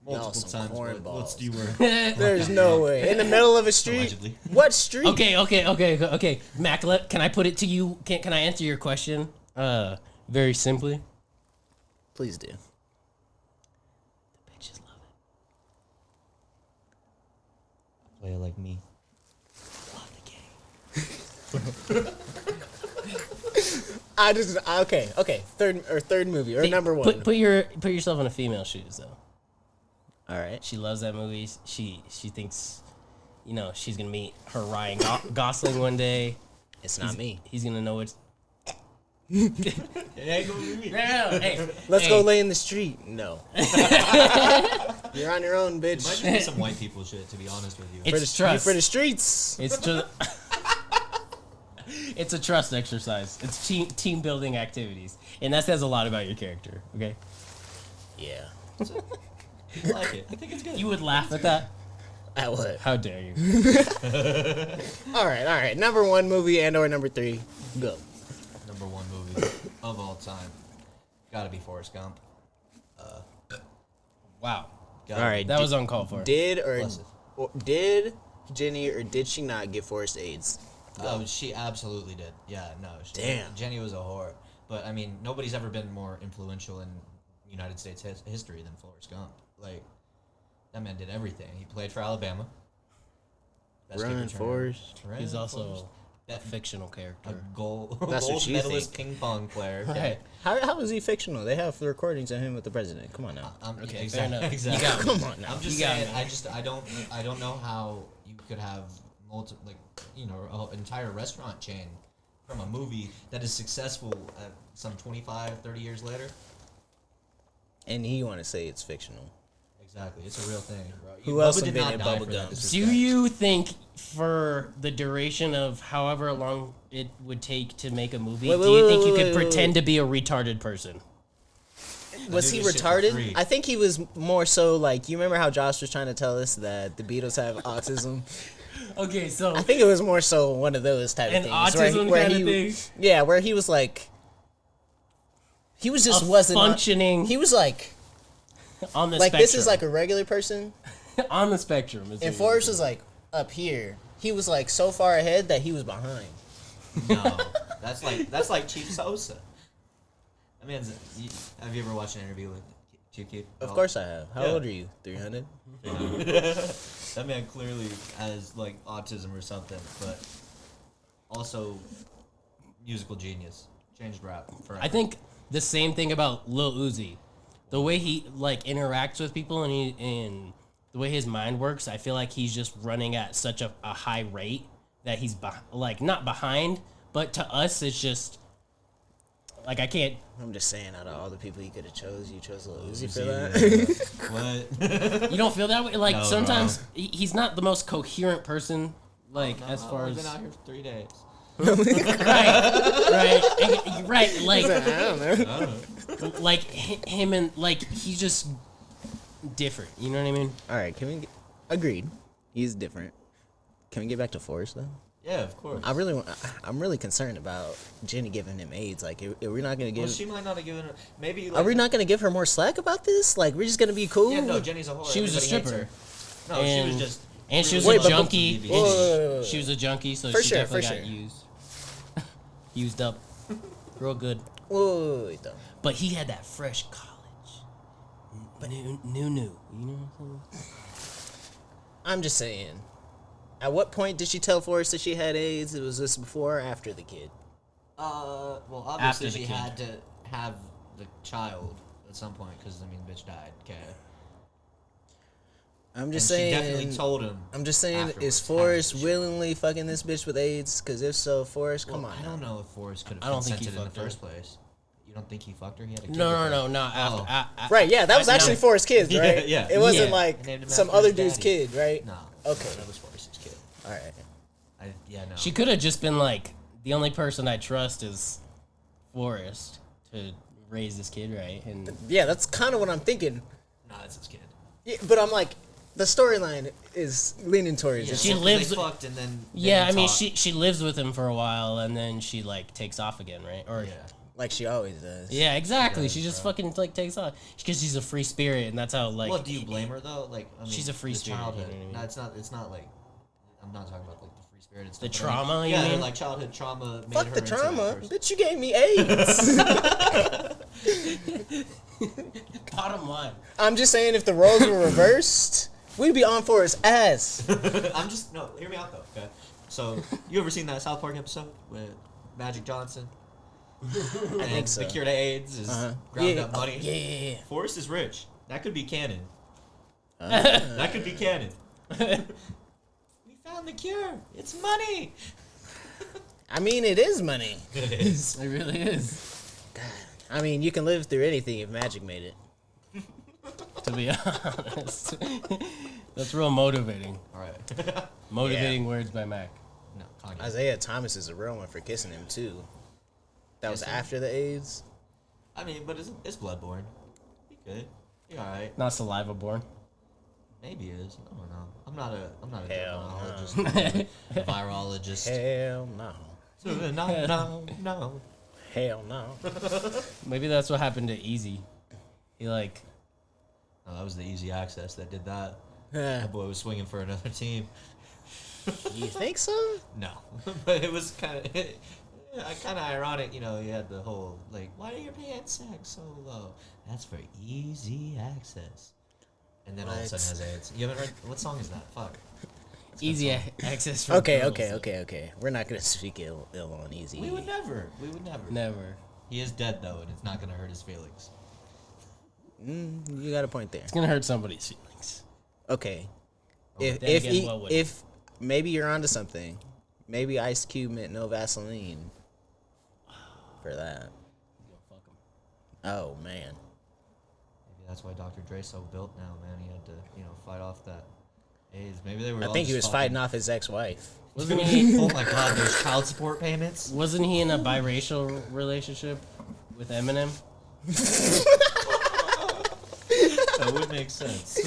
Multiple some times. cornballs. What's you were? There's no way. In the middle of a street? Allegedly. What street? Okay. Mac, can I put it to you? Can I answer your question? Very simply. Please do. The bitches love it. Play it like me. Love the game. Okay. Third movie or number one. Put yourself in a female shoes though. All right. She loves that movie. She thinks, she's gonna meet her Ryan Gosling one day. It's not me. He's gonna know it's. It ain't gonna be me. No, hey, Let's go lay in the street. No. You're on your own, It might bitch. just be some white people shit, to be honest with you. It's trust. For the streets. It's just. It's a trust exercise. It's team building activities, and that says a lot about your character. Okay. Yeah. I like it. I think it's good. You would laugh at that. At what? How dare you? All right. Number one movie and/or number three. Go. Number one movie of all time. Gotta be Forrest Gump. Wow. Gotta All right. That was uncalled for. Did Jenny or did she not get Forrest AIDS? Oh, she absolutely did. Yeah, no. Damn. Jenny was a whore. But, I mean, nobody's ever been more influential in United States history than Forrest Gump. Like, that man did everything. He played for Alabama. Best Run, kick returner. Forrest. Run, He's Forrest. also a That fictional character. a gold That's what you medalist think. ping pong player. Right. How is he fictional? They have the recordings of him with the president. Come on now. Okay, exactly. fair enough. Exactly. You got me. Come on now. I'm just You got saying. me. I don't know how you could have an entire restaurant chain from a movie that is successful some 25, 30 years later. And you want to say it's fictional. Exactly, it's a real thing, bro. Who else Bubba did not invented die bubble for that gum? Do disrespect. you think for the duration of however long it would take to make a movie, Wait, do you think you wait, could wait, pretend to be a retarded person? Was do he this shit for retarded? free. I think he was more so like, you remember how Josh was trying to tell us that the Beatles have autism? Okay, so I think it was more so one of those type an of things. autism where kind he, of thing? Yeah, where he was like, he was just A wasn't functioning He was like on the this spectrum. is like a regular person, on the spectrum. is and what Forrest it was like up here. He was like so far ahead that he was behind. No, that's like Chief Sosa. I mean, have you ever watched an interview with Chief Keef? Of course I have. How Yeah. old are you? 300? That man clearly has like autism or something, but also musical genius. Changed rap forever. I think the same thing about Lil Uzi. The way he like interacts with people and the way his mind works, I feel like he's just running at such a high rate that he's not behind, but to us it's just like I can't. I'm just saying, out of all the people you could have chose, you chose Lil Uzi for Uzi, that. What? You don't feel that way. Like No, sometimes he's not the most coherent person. Like No, as far I've as been out here for 3 days. right, like I don't know. like him and like he's just different. You know what I mean? All right, agreed. He's different. Can we get back to Forrest though? Yeah, of course. I'm really concerned about Jenny giving him AIDS. Like, are we not gonna give? Well, she might not have given her. Maybe. Are we not gonna give her more slack about this? Like, we're just gonna be cool. Yeah, no. Jenny's a whore. She was a Everybody hates stripper. her. No, she And- was just. And she was Wait, a but- junkie. Whoa, and whoa, whoa, whoa. She was a junkie, so For she sure, definitely for got sure. used. Used up. Real good. Wait, though. But he had that fresh college. But new. You know what I'm saying? I'm just saying. At what point did she tell Forrest that she had AIDS? Was this before or after the kid? Well, After obviously the she kid. had to have the child at some point because I mean, bitch died. Okay. I'm just And saying. She definitely told him. I'm just saying, afterwards is how Forrest she- willingly fucking this bitch with AIDS? Because if so, Forrest, come Well, on. I don't now. know if Forrest could I have don't think he consented in the fucked her. first place. You don't think he fucked her? He had a kid. No, with no, her. no, not after. Oh. Right, yeah, that was I- actually no. Forrest's kids, Yeah, right? yeah. It wasn't Yeah. like Named him some after other his dude's daddy. kid, right? No. Okay. That was Forrest's kid. All right. No. She could have just been like, the only person I trust is Forrest to raise this kid, right? And Yeah, that's kind of what I'm thinking. No, that's his kid. Yeah, but I'm like, the storyline is leaning towards Yeah, it. She well, lives- They fucked and then. yeah, they I mean, talked. she lives with him for a while, and then she like takes off again, right? Or Yeah. Like she always does. Yeah, exactly. She just fucking like takes off because she's a free spirit, and that's how like. Well, do you blame her though? Like, I mean, she's a free spirit. Childhood. You know what I mean? No, it's not. It's not like. I'm not talking about like the free spirit. It's The trauma. You yeah, mean? like childhood trauma. Made Fuck her the into trauma. that person. Bitch, you gave me AIDS. Bottom line. I'm just saying, if the roles were reversed, we'd be on Forrest's ass. I'm just no. Hear me out though. Okay. So you ever seen that South Park episode with Magic Johnson? And so. the cure to AIDS is ground up money. Yeah. Forrest is rich. That could be canon. That could be canon. We found the cure. It's money. I mean, it is money. It is. It really is. I mean, you can live through anything if magic made it. To be honest, that's real motivating. All right. Motivating words by Mac. No, Kanye. Isaiah Thomas is a real one for kissing him, too. That was Kissing? after the AIDS. I mean, but it's bloodborne. He good. He all right. Not saliva born. Maybe it is. I don't know. I'm not a Hell dermatologist. I'm a virologist. Hell no. No. Hell no. Maybe that's what happened to Easy. He like. No, that was the easy access that did that. That boy was swinging for another team. You think so? No, but it was kind of ironic. You know, you had the whole like, why are your pants sag so low? That's for easy access. And then all of a sudden has AIDS. You haven't heard what song is that? Fuck. Easy access. For Okay. girls. We're not gonna speak ill on Easy. We would never. Never. He is dead though, and it's not gonna hurt his feelings. You got a point there. It's gonna hurt somebody's feelings. Okay. Then again, what would it? If maybe you're onto something, maybe Ice Cube meant no Vaseline for that. Fuck 'em. Oh man. Maybe that's why Dr. Dre's so built now, man. He had to, fight off that AIDS. Maybe they were. I all think he just was fighting off his ex-wife. Wasn't he? Oh my God, those child support payments. Wasn't he in a biracial relationship with Eminem? That would make sense.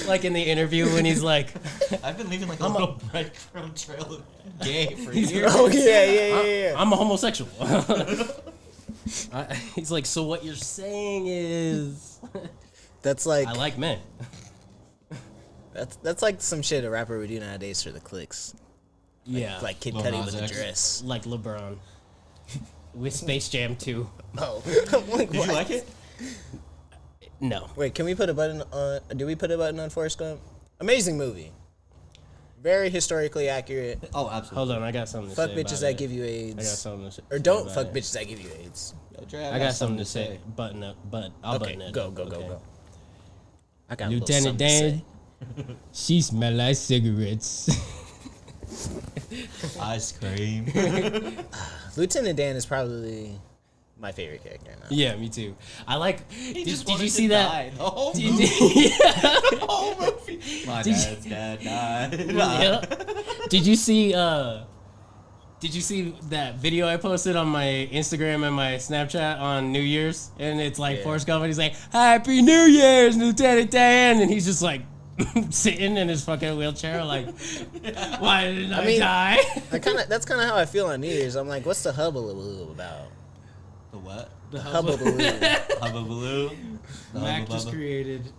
Like in the interview when he's like, I've been leaving like a little breadcrumb trail of gay for years. Oh yeah. I'm a homosexual. He's like, so what you're saying is, That's like I like men. that's like some shit a rapper would do nowadays for the clicks. Yeah, Like Kid Lil Cudi Nas with the X. dress. like LeBron with Space Jam 2. Oh. I'm like, Did you what? like it? No, Wait, can we put a button on? Do we put a button on Forrest Gump? Amazing movie. Very historically accurate. Oh, absolutely. hold on, I got something to Fuck say. bitches about that it. give you I got AIDS. something to say. Or don't about fuck it. bitches that give you AIDS. I got something to say. Button up, but I'll Okay, button it. go. I got a little Lieutenant something to Dan, she smell like cigarettes. Ice cream. say. Lieutenant Dan is probably my favorite character now. Yeah, me too. I like. Did you wanted see to that? die. The whole Did- movie. yeah. The whole movie. My Did you- dad's dad died. Yeah. Did you see? Did you see that video I posted on my Instagram and my Snapchat on New Year's? And it's like Yeah. Forrest Gump, and he's like, "Happy New Year's, Lieutenant Dan," and he's just like sitting in his fucking wheelchair, like, "Why didn't I mean, die?" That's kind of how I feel on New Year's. I'm like, what's the hubbaloo about? The what? The Hubbaloo. Hubbabaloo? The Mac just Hubba Bubba? created.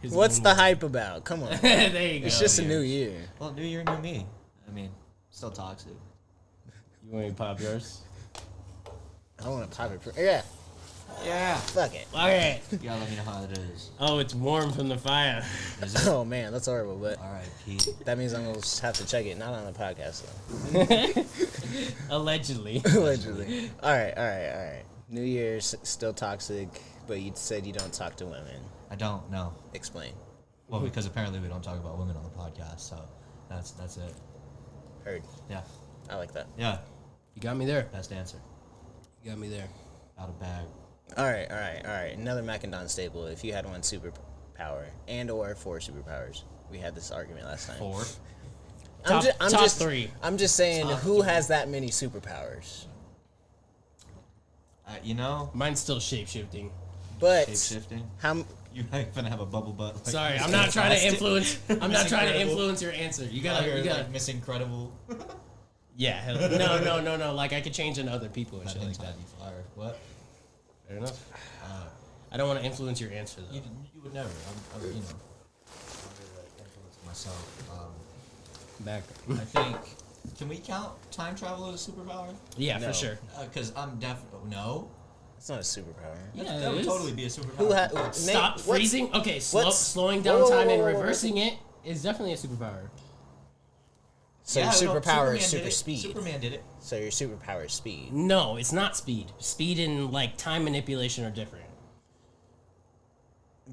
His What's own the world. hype about? Come on. There you go. It's just a yeah. new year. Well, New Year, New Me. I mean, still toxic. You want me to pop yours? I want to pop it. Yeah, Yeah. fuck it. Okay. You gotta let me know how it is. Oh, it's warm from the fire. Is it? Oh man, that's horrible. But Alright, Pete. that means I'm gonna have to check it, not on the podcast though. Allegedly. Allegedly. All right. New Year's still toxic, but you said you don't talk to women. I don't know. Explain. Well, because apparently we don't talk about women on the podcast, so that's it. Heard. Yeah. I like that. Yeah. You got me there. Best answer. You got me there. Out of bag. All right. Another Mac and Don staple. If you had one superpower and or 4 superpowers, we had this argument last time. 4. Top 3. I'm just saying, Top who 3. has that many superpowers? You know, Mine's still shape shifting. But shape shifting. how You ain't gonna have a bubble butt. Like, Sorry, I'm not trying to influence. I'm not trying to influence your answer. You gotta. like, Miss Incredible. Yeah. Hell, no. Like I could change into other people and shit like that. Fire. What? Fair enough. I don't want to influence your answer though. You would never. I'm you know. I'm really like influencing myself. Back. I think. Can we count time travel as a superpower? Yeah, No. for sure. Because I'm definitely no. It's not a superpower. Yeah, That it would is. totally be a superpower. Stop freezing. Okay, slowing down whoa, time whoa, and whoa, whoa. reversing it is definitely a superpower. So Yeah, your no, superpower Superman is super did it. speed. Superman did it. So your superpower is speed. No, it's not speed. Speed and like time manipulation are different.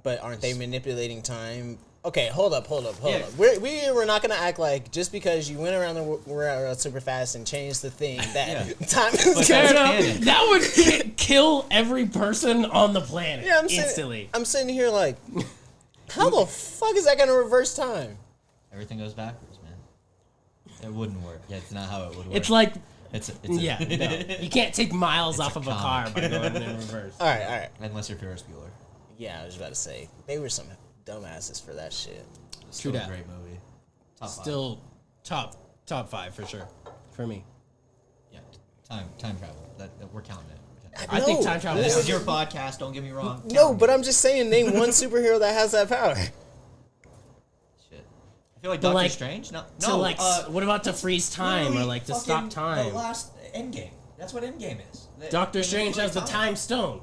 But aren't they manipulating time? Okay, hold up. Yeah. We're not gonna act like just because you went around the world super fast and changed the thing that time is But Fair that's enough. canon. That would kill every person on the planet Yeah, instantly. I'm sitting here like, how the fuck is that gonna reverse time? Everything goes backwards, man. It wouldn't work. Yeah, it's not how it would work. It's like, It's yeah, no. You can't take miles It's off a of a car comic. by going in reverse. All right. Unless you're Ferris Bueller. Yeah, I was about to say they were some dumbasses for that shit. It's True still that. a great movie. Top five. Still top 5 for sure for me. Yeah. Time travel. That we're counting it. I think No, time travel This is is your podcast. Don't get me wrong. No, Count but me. I'm just saying, name one superhero that has that power. Shit. I feel like But, Doctor like, Strange. No. to like what about to freeze time or like to stop time? The last Endgame. That's what Endgame is. Doctor Strange has the time stone.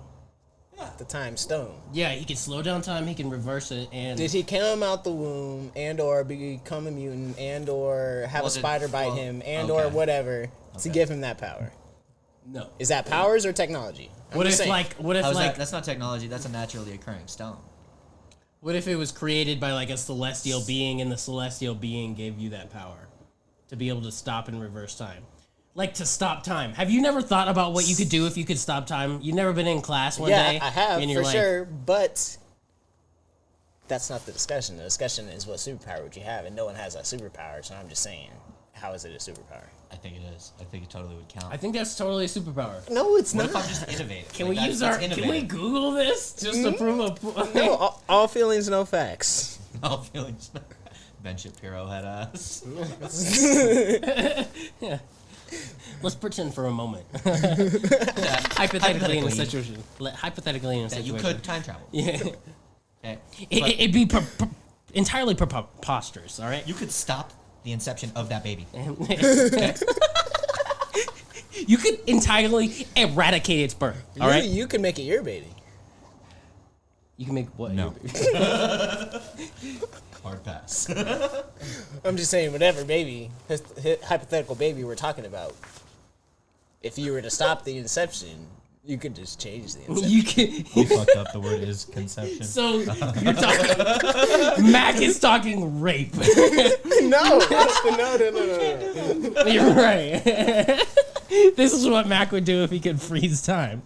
Yeah. The time stone. Yeah, he can slow down time, he can reverse it, and Did he come out the womb and or become a mutant and or have a spider bite him and or okay. whatever to Okay. give him that power? no. Is that powers or technology? I'm What if just saying. what if How's like that? That's not technology. That's a naturally occurring stone. what if it was created by like a celestial being and the celestial being gave you that power to be able to stop and reverse time? Like to stop time. Have you never thought about what you could do if you could stop time? You've never been in class one day? Yeah, I have and for you're like, sure, but that's not the discussion. The discussion is what superpower would you have, and no one has that superpower. So I'm just saying, how is it a superpower? I think it is. I think it totally would count. I think that's totally a superpower. No, it's What not. if I'm just innovative? Can Like, we use that's our? Can we innovative. Google this just to prove a point? No, all feelings, no facts. All feelings. Ben Shapiro had ass. Yeah. Let's pretend for a moment. Yeah, Hypothetically in a situation. Hypothetically in a that situation. you could time travel. Yeah. Okay. It'd be entirely preposterous. All right. You could stop the inception of that baby. You could entirely eradicate its birth. All right. You can make it your baby. You can make what? No. Hard pass. I'm just saying, whatever baby, hypothetical baby we're talking about, if you were to stop the inception, you could just change the inception. You can. You fucked up. The word is conception. So you're talking. Mac is talking rape. No. You're right. This is what Mac would do if he could freeze time.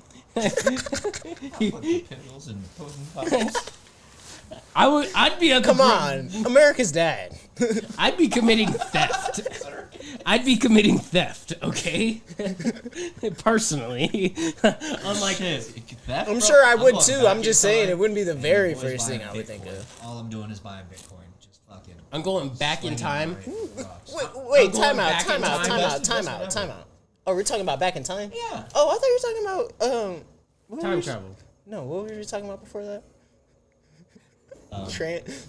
Pickles and pudding pops. I'd be Come on, America's dad. I'd be committing theft. I'd be committing theft, okay? Personally. Unlike That, I'm bro, sure I would going too. back I'm just in saying time. it wouldn't be the very Boys first buying thing I would think Bitcoin. of. All I'm doing is buying Bitcoin. Just fucking. I'm going back in time. Wait, I'm going time out, back in time out, time. time out, time out. Oh, we're talking about back in time? Yeah. Oh, I thought you were talking about what Time were travel. No, what were you talking about before that?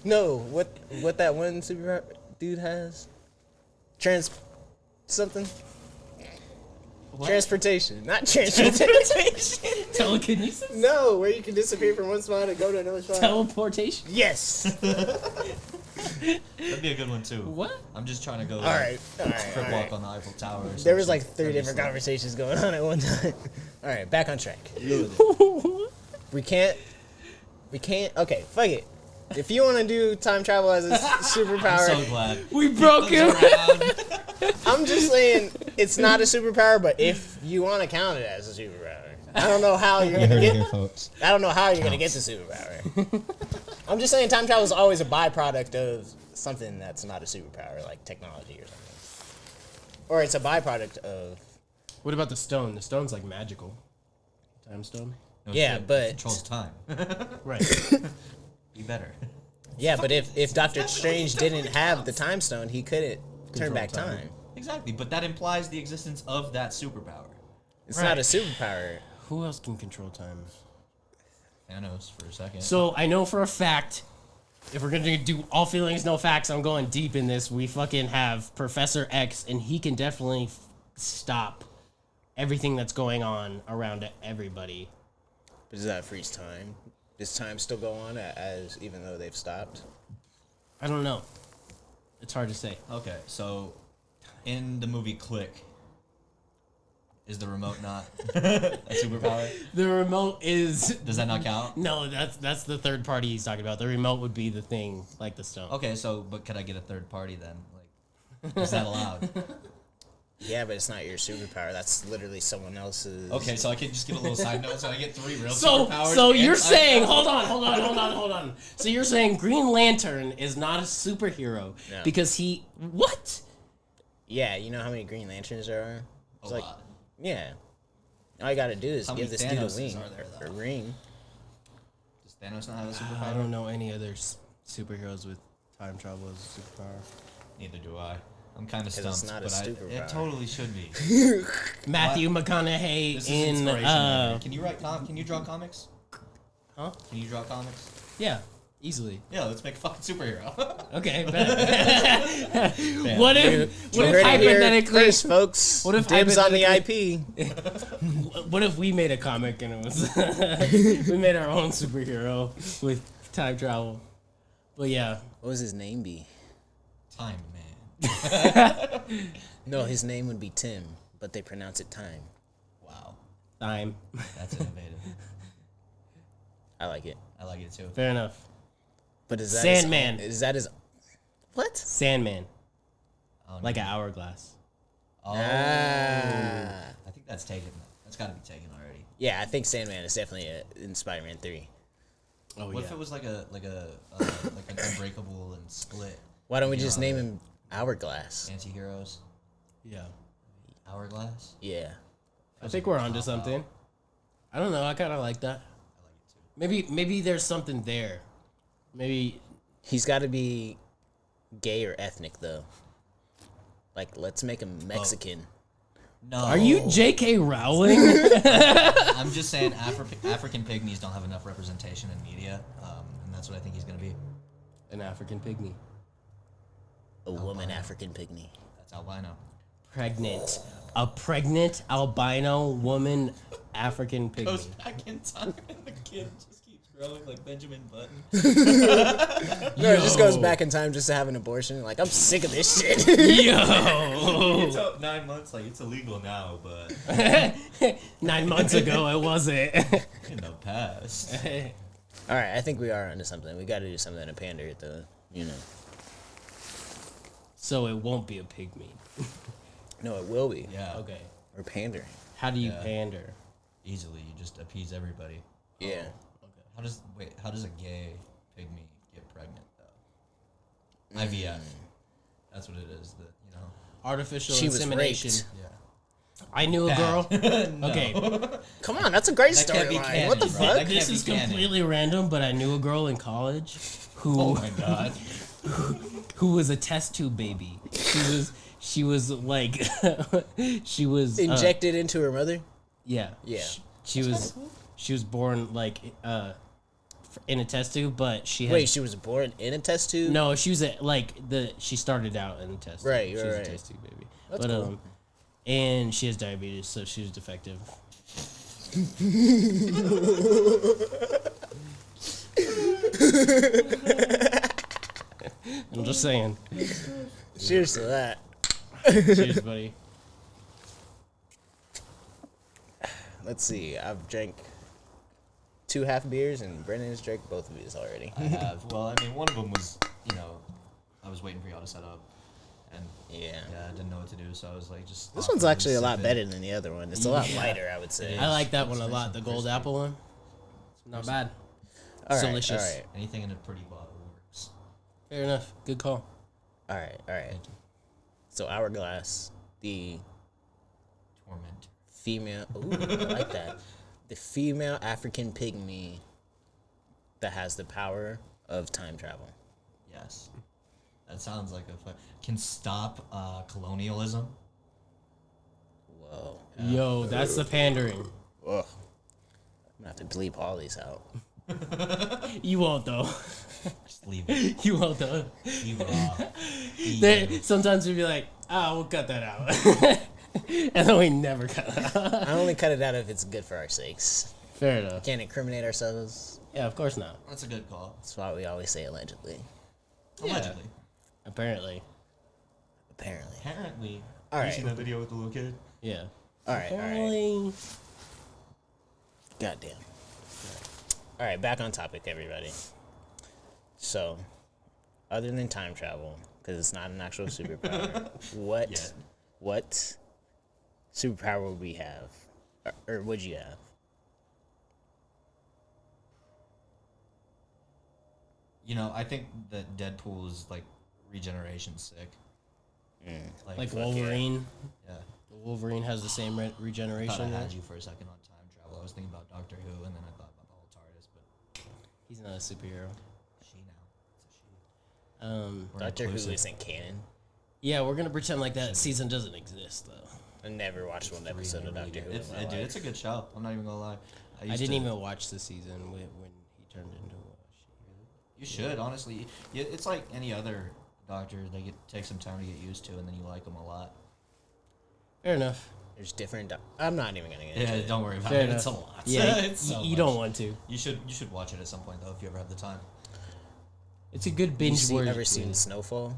No, what that one super dude has? Something? What? Transportation, not transportation. Telekinesis? No, where you can disappear from one spot and go to another spot. Teleportation? Yes. That'd be a good one too. What? I'm just trying to go. All right. Crip walk on the Eiffel Tower. Or There was something. like 3 different That'd conversations going on at one time. All right, back on track. be sick. We can't. Okay, fuck it. If you want to do time travel as a superpower, I'm so glad. We broke him. I'm just saying it's not a superpower. But if you want to count it as a superpower, I don't know how you're gonna get. folks. I don't know how you're gonna get the superpower. I'm just saying time travel is always a byproduct of something that's not a superpower, like technology or something. Or it's a byproduct of. What about the stone? The stone's like magical. Time stone? No Yeah, shit, but- it controls time. Right. Be better. Yeah, but if Doctor Strange didn't have the time stone, he couldn't turn back time. Exactly, but that implies the existence of that superpower. It's not a superpower. Who else can control time? Thanos for a second. So I know for a fact, if we're gonna do all feelings, no facts, I'm going deep in this. We fucking have Professor X, and he can definitely stop everything that's going on around everybody. But does that freeze time? Does time still go on as even though they've stopped? I don't know. It's hard to say. Okay, so in the movie Click, is the remote not a superpower? The remote is. Does that not count? No, that's the third party he's talking about. The remote would be the thing, like the stone. Okay, so but could I get a third party then? Like, is that allowed? Yeah, but it's not your superpower. That's literally someone else's. Okay, so I can just give a little side note, so I get 3 real So superpowers. you're saying, hold on. So you're saying Green Lantern is not a superhero No. because he what? Yeah, you know how many Green Lanterns there are? A It's like, lot. yeah. All you gotta do is How give many this dude a Thanoses wing. are there, Or though? ring. Does Thanos not have a superpower? I don't know any other superheroes with time travel as a superpower. Neither do I. I'm kind of 'Cause it's stumped, not a but superpower. it totally should be. Matthew McConaughey This is in inspiration. Man. Can you write? Can you draw comics? huh? Can you draw comics? Yeah, easily. Yeah, let's make a fucking superhero. Okay, bet. What if You heard it here hypothetically first, folks. what if Dibs on the IP? what if we made a comic and it was we made our own superhero with time travel? But yeah, What would his name be? Time man. No, his name would be Tim, but they pronounce it time. Wow, time. that's innovative. I like it. I like it too. Fair enough. But is that Sandman. Is that his? What? Sandman, Oh, like no. an hourglass. Oh, Ah. I think that's taken. That's got to be taken already. Yeah, I think Sandman is definitely in Spider-Man 3. Oh What yeah. if it was like an Unbreakable and Split Why don't we You just know, name him Hourglass? anti-heroes? Yeah. Hourglass. Yeah. I think we're onto something. I don't know. I kind of like that. I like it too. Maybe there's something there. Maybe He's got to be gay or ethnic, though. Like, let's make him Mexican. No. are you J.K. Rowling? I'm just saying African pygmies don't have enough representation in media, and that's what I think he's gonna be. An African pygmy. A woman African pygmy. That's albino. Pregnant. A pregnant albino woman African Goes pygmy. back in time, and the kid just keeps growing like Benjamin Button. No, it just goes back in time just to have an abortion. Like, I'm sick of this shit. Yo! It's 9 months, like it's illegal now, but 9 months ago, it wasn't. in the past. All right, I think we are onto something. We got to do something to pander at the, you know. So it won't be a pygmy. No, it will be. Yeah. Okay. We're pandering. How do you Yeah. pander? Easily, you just appease everybody. Yeah. How does a gay pygmy get pregnant though? IVF. That's what it is. That Artificial She was insemination. raped. Yeah. I knew a girl. No. Okay. Come on, that's a great That can't be storyline. What the canon, bro. fuck? That This can't be is canon. completely random, but I knew a girl in college who Oh my god. who was a test tube baby. She was like she was Injected into her mother? yeah. Yeah. She was born like in a test tube, but she had Wait, she was born in a test tube? no, she was she started out in a test tube. Right, She was right, a right. test tube baby. That's but cool. and she has diabetes, so she was defective. I'm just saying. Cheers to that. Cheers, buddy. Let's see. I've drank 2 half beers, and Brennan's drank both of these already. I have. Well, I mean, one of them was, I was waiting for y'all to set up, and Yeah. I didn't know what to do, so I was like, just. This offer one's to actually a lot sip it. better than the other one. It's a lot lighter, I would say. I like that one a It's lot. nice The and gold crispy. apple one. It's not bad. All right, delicious. All right. Anything in a pretty bottle works. Fair enough. Good call. All right. All right. Thank you. So, Hourglass, the Torment. female. Ooh, I like that. The female African pygmy that has the power of time travel. Yes. That sounds like a fun. Can stop colonialism. Whoa. Yo, that's the pandering. Ugh. I'm gonna have to bleep all these out. You won't though. Just leave it. You won't though. Leave it off. Sometimes we'll be like, we'll cut that out. And then we never cut it out. I only cut it out if it's good for our sakes. Fair enough. Can't incriminate ourselves. Yeah, of course not. That's a good call. That's why we always say allegedly. Allegedly. Apparently. Apparently. All right. You seen that video with the little kid? Yeah. All right. Apparently. Goddamn. All right, back on topic, everybody. So, other than time travel, because it's not an actual superpower, what superpower would we have, or would you have? You know, I think that Deadpool is like regeneration sick. Like fuck Wolverine. Yeah. Wolverine has the same I thought regeneration. I had you for a second on time travel. I was thinking about Doctor Who, and then I thought about the whole TARDIS, but He's not a superhero. she now. It's a she. We're Doctor Who inclusive. isn't canon. Yeah, we're gonna pretend like that season doesn't exist though. I never watched one episode of Doctor Who. It's, in my dude, life. it's a good show. I'm not even gonna lie. I used didn't to- even watch the season when he turned into a she. You should honestly. It's like any other Doctor. They take some time to get used to, and then you like them a lot. Fair enough. There's different. I'm not even gonna get into it. Don't worry about Fair it. enough. It's a lot. Yeah, it's so you much. don't want to. You should watch it at some point though, if you ever have the time. It's a good binge You word. ever seen Snowfall?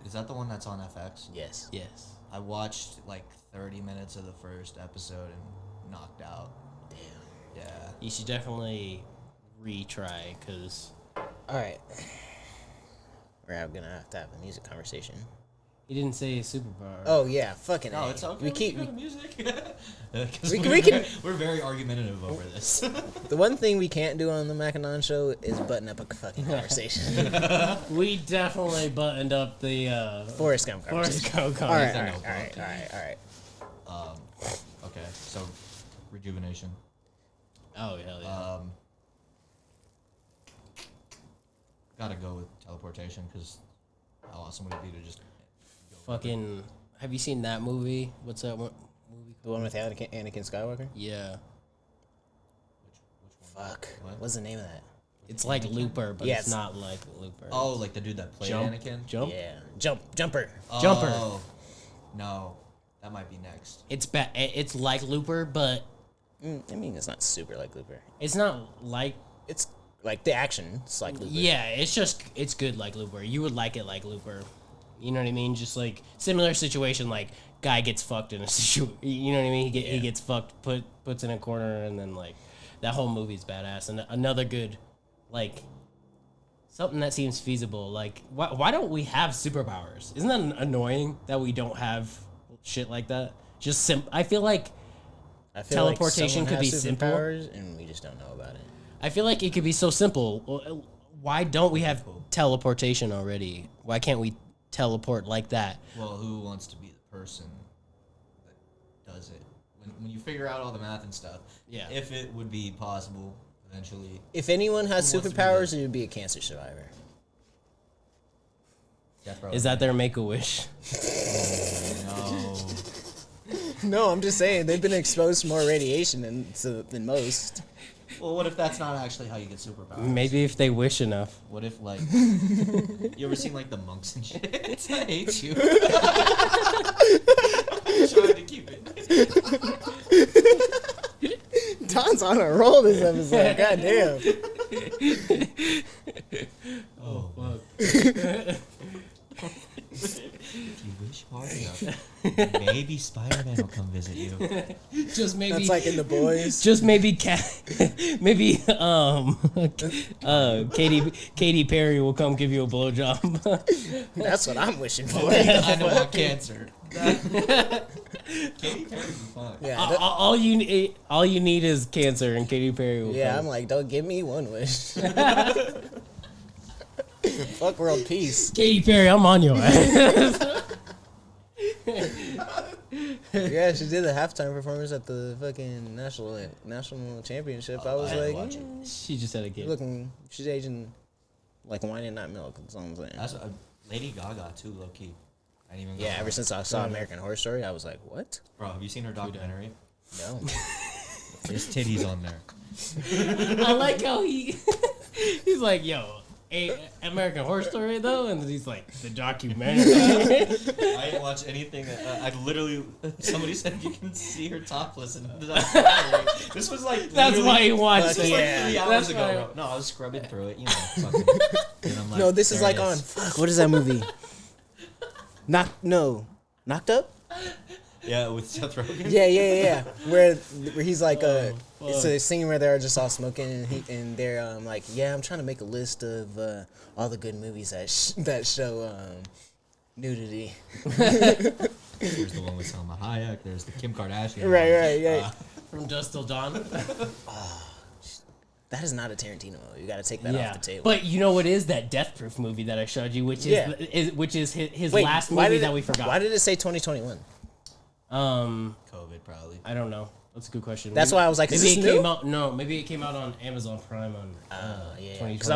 Is that the one that's on FX? Yes. Yes. I watched like 30 minutes of the first episode and knocked out. Damn. Yeah. You should definitely retry because All right. We're gonna have to have a music conversation. he didn't say superpower. Oh yeah, fucking. No, A. it's okay. We keep. go to music. 'Cause We can- We're very argumentative over this. The one thing we can't do on the Mackinac show is button up a fucking conversation. We definitely buttoned up the Forrest Gump Forrest conversation. Gump All right, conversation. all right. Okay, so rejuvenation. Oh hell yeah. Gotta go with teleportation because how awesome would it be to just Fucking. Have you seen that movie? What's that one movie The one with Anakin Skywalker. Yeah. which one? Fuck. What? What's the name of that? It's like Looper, but Yeah, it's it's- not like Looper. Oh, like the dude that played Jump. Anakin. Jump. Yeah, Jumper. Jumper. Oh, no, that might be next. It's It's like Looper, but I mean, it's not super like Looper. it's not like. It's like the action. It's like Looper. Yeah, it's good like Looper. You would like it like Looper. You know what I mean? Just like similar situation, like guy gets fucked in a situation. You know what I mean? He gets fucked, puts in a corner, and then like that whole movie's badass. And another good, like something that seems feasible. Like why don't we have superpowers? Isn't that annoying that we don't have shit like that? Just I feel like I feel teleportation like could be has simple. superpowers, and we just don't know about it. I feel like it could be so simple. Well, why don't we have teleportation already? Why can't we teleport like that? Well, who wants to be the person that does it? When you figure out all the math and stuff, Yeah. if it would be possible eventually. If anyone has Who wants to be superpowers, the- it would be a cancer survivor. Death Row Is that their Make-A-Wish? No. No, I'm just saying they've been exposed to more radiation than most. Well, what if that's not actually how you get superpowers? Maybe if they wish enough. What if, like, you ever seen, like, the monks and shit? I hate you. I'm trying to keep it. Don's on a roll this episode. God damn. Oh, Fuck. if you wish hard enough, maybe Spider-Man will come visit you. Just maybe. That's like in The Boys. Just maybe maybe Katy Perry will come give you a blowjob. That's what I'm wishing for. I know about cancer. Katy Perry would be fun. Yeah, all you need is cancer, and Katy Perry will. yeah. come. I'm like, don't give me one wish. Fuck world peace. Katy Perry, I'm on your ass. Yeah, she did the halftime performance at the fucking national championship. I was like, She just had a kid. she's aging like wine and not milk. That's all I'm saying. That's Lady Gaga too, low key. I didn't even. Yeah, ever since I saw American Horror Story, I was like, what? Bro, have you seen her documentary? No. There's titties on there. I like how he's like, yo, American Horror Story though, and he's like the documentary. I didn't watch anything. I literally, somebody said you can see her topless in the documentary. This was like That's why he watched this was it. like 3 hours That's ago. why- Bro. No, I was scrubbing through it, you know. Fucking, and I'm like, No, this is there like it on. Fuck, what is that movie? Knocked Up? Yeah, with Seth Rogen. Yeah. Where he's like, it's fuck. a scene where they're just all smoking and they're like, yeah, I'm trying to make a list of all the good movies that show nudity. There's the one with Salma Hayek. There's the Kim Kardashian. Right. From Dusk Till Dawn. That is not a Tarantino movie. You got to take that off the table. But you know what is that Death Proof movie that I showed you, which is his Wait, last why movie did that it- we forgot. Why did it say 2021? COVID probably. I don't know. That's a good question. That's why I was like, is maybe this it came new? out. No, maybe it came out on Amazon Prime on. Yeah. 2021. Because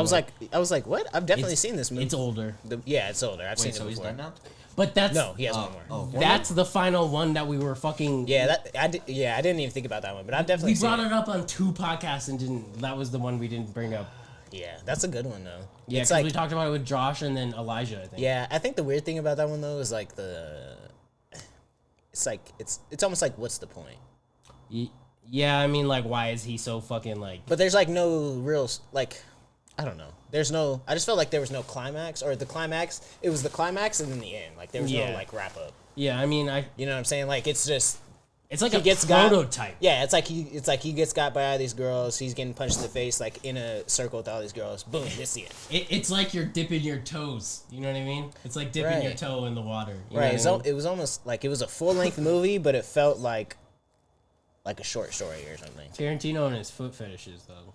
I was like, what? I've definitely seen this movie. It's older, It's older. I've seen Wait, it so he's before. done now? but that's No, he has one more. Oh, that's the final one that we were fucking. Yeah, I didn't even think about that one, but I've definitely We seen brought it. it up on 2 podcasts and didn't. That was the one we didn't bring up. Yeah, that's a good one though. Yeah, it's because like we talked about it with Josh and then Elijah. I think. yeah, I think the weird thing about that one though is like it's like it's almost like what's the point? Yeah, I mean, like, why is he so fucking like? But there's like no real like I don't know. There's no. I just felt like there was no climax or the climax. It was the climax and then the end. Like there was no like wrap up. Yeah, I mean, You know what I'm saying? Like it's just. it's like He a gets got- prototype. Yeah, it's like he gets got by all these girls. He's getting punched in the face, like in a circle with all these girls. Boom, this is it. It's like you're dipping your toes. You know what I mean? It's like dipping your Right. toe in the water. You know Right. what I mean? It was almost like it was a full length movie, but it felt like a short story or something. Tarantino and his foot fetishes, though.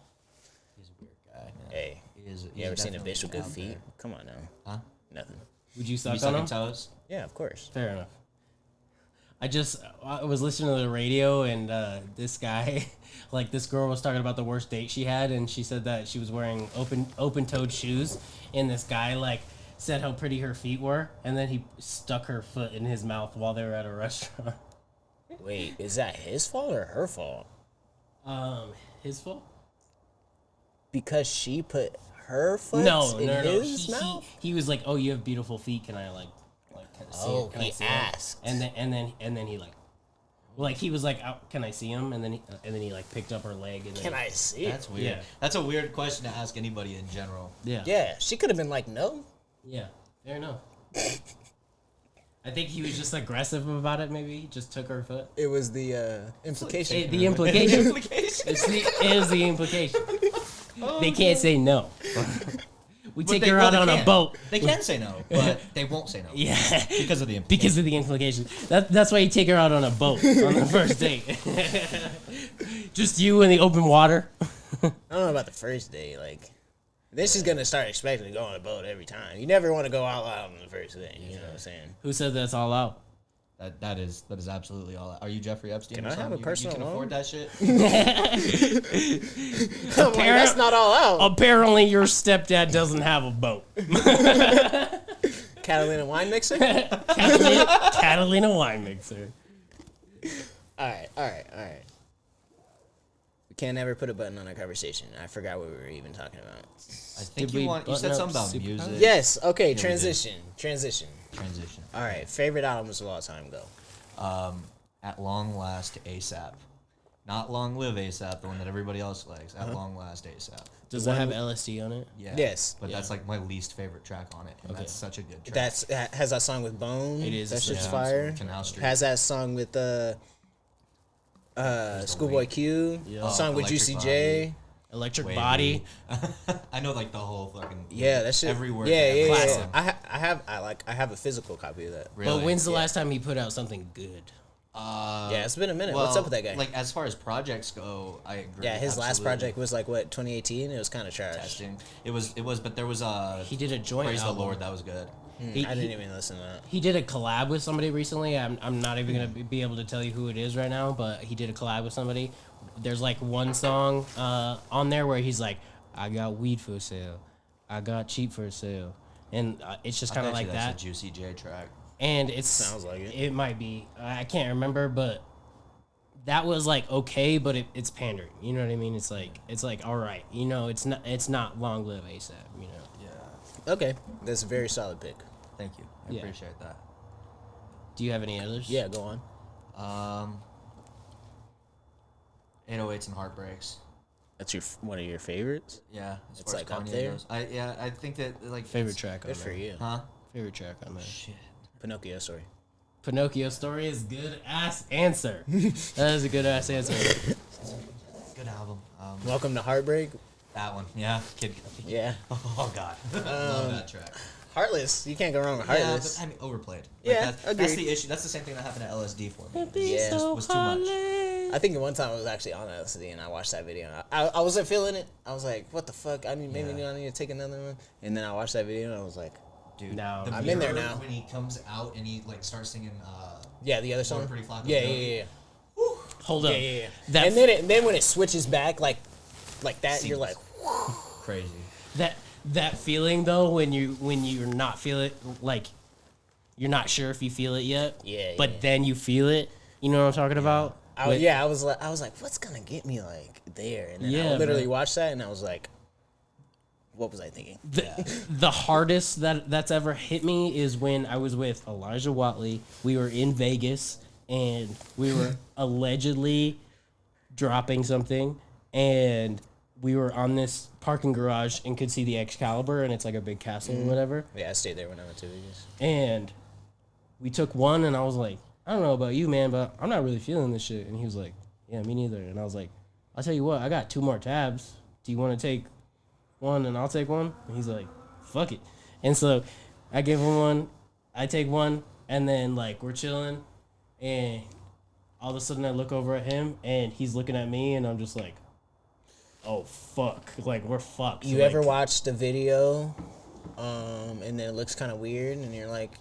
He's a weird guy. Man. Hey, He's you ever seen a definitely bitch with good out feet? there. Come on now. Huh? Nothing. Would you You suck on sucking him? toes? Yeah, of course. Fair enough. I was listening to the radio and this guy, like this girl was talking about the worst date she had, and she said that she was wearing open-toed shoes, and this guy like said how pretty her feet were, and then he stuck her foot in his mouth while they were at a restaurant. Wait, is that his fault or her fault? His fault? Because she put her foot No. in his He, mouth? he was like, "Oh, you have beautiful feet. Can I like can I see Oh, it? Can I he see 'em?" asked. And then he like he was like, "Can I see him?" And then he like picked up her leg. And then Can I see it? That's weird. Yeah. That's a weird question to ask anybody in general. Yeah. Yeah, she could have been like, no. Yeah, fair enough. I think he was just aggressive about it. Maybe he just took her foot. It was the implication. The implication. Implication. It is the implication. They can't say no. We take they- her well, out they on a can. boat. They can say no, but they won't say no. Yeah, Because of the implication. because of the implication. That's why you take her out on a boat on the first date. Just you in the open water. I don't know about the first day. Like, then she's gonna start expecting to go on a boat every time. You never want to go all out on the first day. You know what I'm saying? Who said that's all out? That is absolutely all. Are you Jeffrey Epstein? Can or I have something? a personal You can loan? afford that shit. I'm like, that's not all out. Apparently, your stepdad doesn't have a boat. Catalina wine mixer. Catalina wine mixer. All right. We can't ever put a button on our conversation. I forgot what we were even talking about. I think we you button said up something about Superpower? music. Yes. Okay. we did. Transition. Transition. All right. Favorite albums of all time. Go. At long last, ASAP. Not long live ASAP, the one that everybody else likes. At long last, ASAP. Does that have LSD on it? Yeah. Yes. But that's like my least favorite track on it. And that's such a good track. Has that song with Bone. It is. That shit's Yeah, fire. Canal Street. Has that song with Schoolboy Q. Yeah. Song with Electric Juicy Body. J. Electric Wavy. Body. I know like the whole fucking Yeah, that shit. every word. Yeah. every Classic. song. I have a physical copy of that. Really? But when's the last time he put out something good? Yeah, it's been a minute. What's up with that guy? Like as far as projects go, I agree. Yeah, his last absolutely. project was like what 2018. It was kind of trash. Testing. It was, but there was He did a joint Praise album. the Lord, that was good. I didn't even listen to that. He did a collab with somebody recently. I'm not even gonna be able to tell you who it is right now, but he did a collab with somebody. There's like one song on there where he's like, "I got weed for sale, I got cheap for sale," and it's just kind of like that. That's a Juicy J track. And Sounds like it. It might be. I can't remember, but that was like okay, but it's pandering. You know what I mean? It's like all right. You know, it's not long live ASAP. You know. Yeah. Okay, that's a very solid pick. Thank you. I Yeah. appreciate that. Do you have any others? Yeah, go on. 808s and Heartbreaks. That's one of your favorites? Yeah, as It's far as like up Kanye there? goes. I think that like Favorite it's- track on Good for there. you. Huh? Favorite track on there. Shit. Pinocchio story. Pinocchio story is good ass answer. That is a good ass answer. Good album. Welcome to Heartbreak. That one. Yeah. Kid. Yeah. Oh God. Love that track. Heartless. You can't go wrong with Yeah, Heartless. but I mean overplayed. Yeah, that's agreed. the issue. That's the same thing that happened to LSD for me. Yeah. It was too much. I think one time I was actually on LSD and I watched that video. I wasn't feeling it. I was like, what the fuck? I need to take another one. And then I watched that video and I was like, Dude, No. the I'm in there mirror now. When he comes out and he like starts singing. yeah, the other Born song. Pretty Flocka Yeah, Joe. yeah. Hold up. Yeah. That And then when it switches back like that, you're like, Crazy. that feeling though when you're not feeling like you're not sure if you feel it yet. Yeah, But yeah. then you feel it. You know what I'm talking about? I was like, what's gonna get me like there? And then Yeah, I literally bro. watched that and I was like, what was I thinking? The hardest that's ever hit me is when I was with Elijah Watley. We were in Vegas and we were allegedly dropping something, and we were on this parking garage and could see the Excalibur, and it's like a big castle or whatever. Yeah, I stayed there when I went to Vegas. And we took one, and I was like, I don't know about you, man, but I'm not really feeling this shit. And he was like, yeah, me neither. And I was like, I'll tell you what, I got 2 more tabs. Do you want to take one and I'll take one? And he's like, fuck it. And so I give him one, I take one, and then like we're chilling, and all of a sudden I look over at him, and he's looking at me, and I'm just like, oh fuck, like we're fucked. You like, ever watched the video, and then it looks kind of weird, and you're like,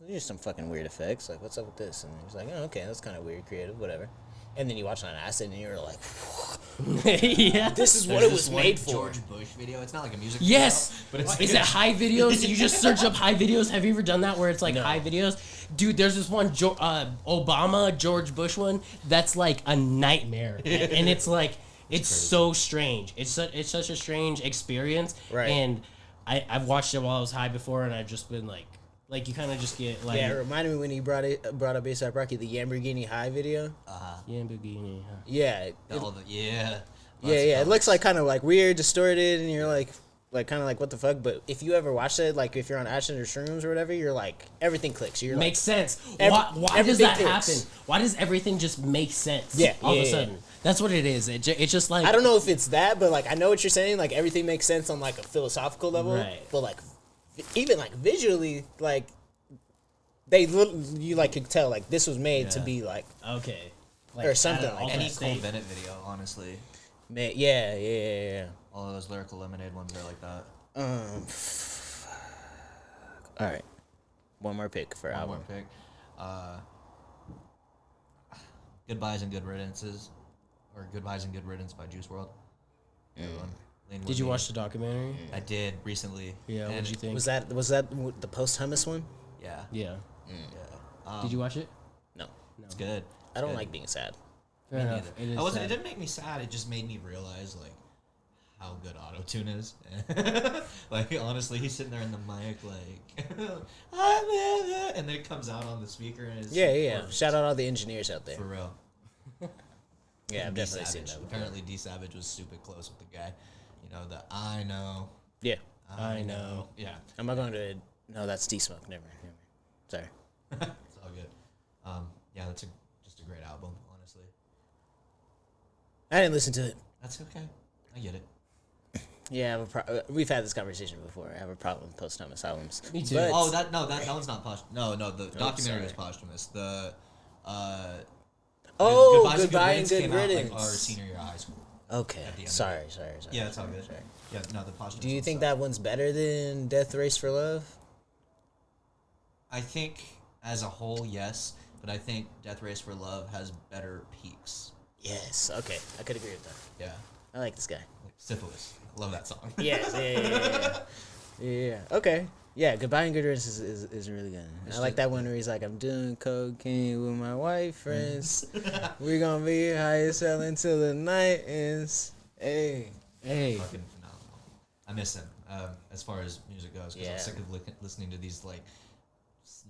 there's some fucking weird effects. Like, what's up with this? And he's like, oh, okay, that's kind of weird, creative, whatever. And then you watch it on acid, and you're like, yeah. this is what There's it was this one made for. George Bush video. It's not like a music Yes, video. But it's is it high videos? You just search up high videos. Have you ever done that where it's like high videos? Dude, there's this one Obama George Bush one that's like a nightmare, and it's like it's so strange. It's such a strange experience, Right. And I've watched it while I was high before, and I've just been like you kind of just get like Yeah, it reminded me when he brought up ASAP Rocky, the Lamborghini High video. Lamborghini. Huh? Yeah, Yeah. It looks like kind of like weird, distorted, and you're like kind of like what the fuck. But if you ever watch it, like if you're on acid or shrooms or whatever, you're like everything clicks. You're Makes sense. Every- Why does everything that clicks. happen? Why does everything just make sense? Yeah, all of a yeah. sudden. That's what it is. It's just like I don't know if it's that, but like I know what you're saying. Like everything makes sense on like a philosophical level, Right. But like even like visually, like you like could tell like this was made to Yeah. be like okay, or something at an like Any alternate Cole state. Bennett video, honestly. yeah. All of those Lyrical Lemonade ones are like that. All right, one more pick for One album. more pick. Goodbyes and Good Riddances, or Goodbyes and Good Riddance by Juice WRLD. Good one. Lean Did With you Me. watch the documentary? I did recently. Yeah, and what'd you think? Was that the post hummus one? Yeah. Yeah. Yeah. Did you watch it? No, It's good. I don't good. like being sad. Fair Me enough. neither. It is I wasn't. sad. It didn't make me sad. It just made me realize like how good auto-tune is. Like honestly, he's sitting there in the mic like, and then it comes out on the speaker and it's Yeah. perfect. Shout out all the engineers out there. For real. Yeah, I've D definitely seen Savage. that. Apparently, D Savage was super close with the guy. You know the I know. Yeah, I know. Yeah, I'm not going to. No, that's D Smoke. Never. Sorry. it's all good. Yeah, that's just a great album. Honestly, I didn't listen to it. that's okay. I get it. Yeah, we've had this conversation before. I have a problem with posthumous albums. Me too. But, Oh, that one's not posthumous. No, the documentary was sorry. posthumous. The Goodbye and Riddance Good came out, Riddance. like, our senior year of high school. Okay, at the end of sorry. Yeah, it's all good. Sorry. Yeah, no, the posthumous. Do you one think sucked. that one's better than Death Race for Love? I think as a whole, yes, but I think Death Race for Love has better peaks. Yes. Okay, I could agree with that. Yeah. I like this guy. Syphilis. I love that song. Yes. Yeah. Okay. Yeah. Goodbye and Good Riddance is really good. I like that one where he's like, I'm doing cocaine with my white friends. We're gonna be high as hell until the night ends. Hey. Fucking phenomenal. I miss him as far as music goes because I'm sick of listening to these like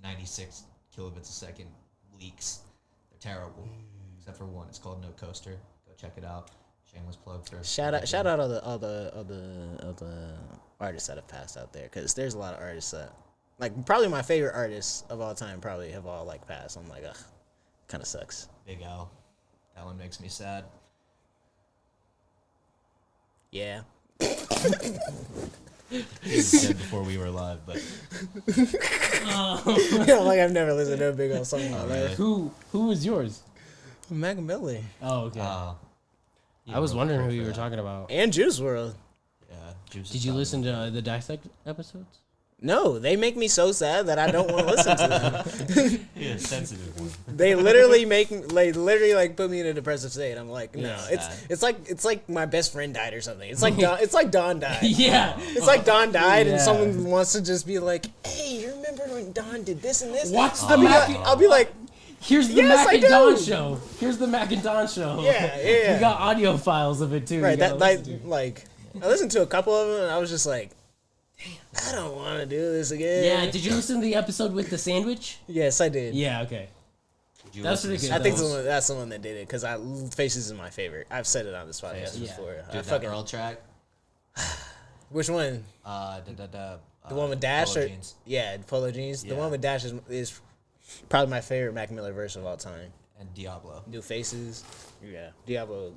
96 kilobits a second leaks. They're terrible, except for one. It's called No Coaster. Go check it out. Shameless plug for Shout out all the artists that have passed out there, because there's a lot of artists that, like, probably my favorite artists of all time probably have all like passed. I'm like, ugh, kind of sucks. Big Al. That one makes me sad. Yeah. He was dead before we were alive, but Like I've never listened to a Big L song in my life. Who was yours? Mac Miller Oh, okay. yeah, I was wondering who for you were that. talking about. and Juice WRLD. Yeah, Juice Did is you solid. listen to the Dissect episodes? No, they make me so sad that I don't want to listen to them. Yeah, sensitive one. They literally like put me in a depressive state. I'm like, no, Yeah. it's like my best friend died or something. It's like Don died. Yeah. It's like Don died, and Yeah. someone wants to just be like, "Hey, you remember when Don did this and this?" Watch the I'll be Mac. like, I'll be like, Here's the Yes, Mac I and Don do. show. Here's the Mac and Don show. yeah. We got audio files of it too. right, You gotta that listen to. like I listened to a couple of them, and I was just like, damn, I don't want to do this again. Yeah. Did you listen to the episode with the sandwich? Yes, I did. Yeah. Okay. Did you That's listen pretty to good. I think Stills? that's the one that did it, because Faces is my favorite. I've said it on this podcast Faces. before. Dude, I that fucking Earl track. which one? The The one with Dash? Polo Or, Jeans. yeah, Polo Jeans. The Yeah. one with Dash is probably my favorite Mac Miller verse of all time. And Diablo. New Faces. Yeah. Diablo.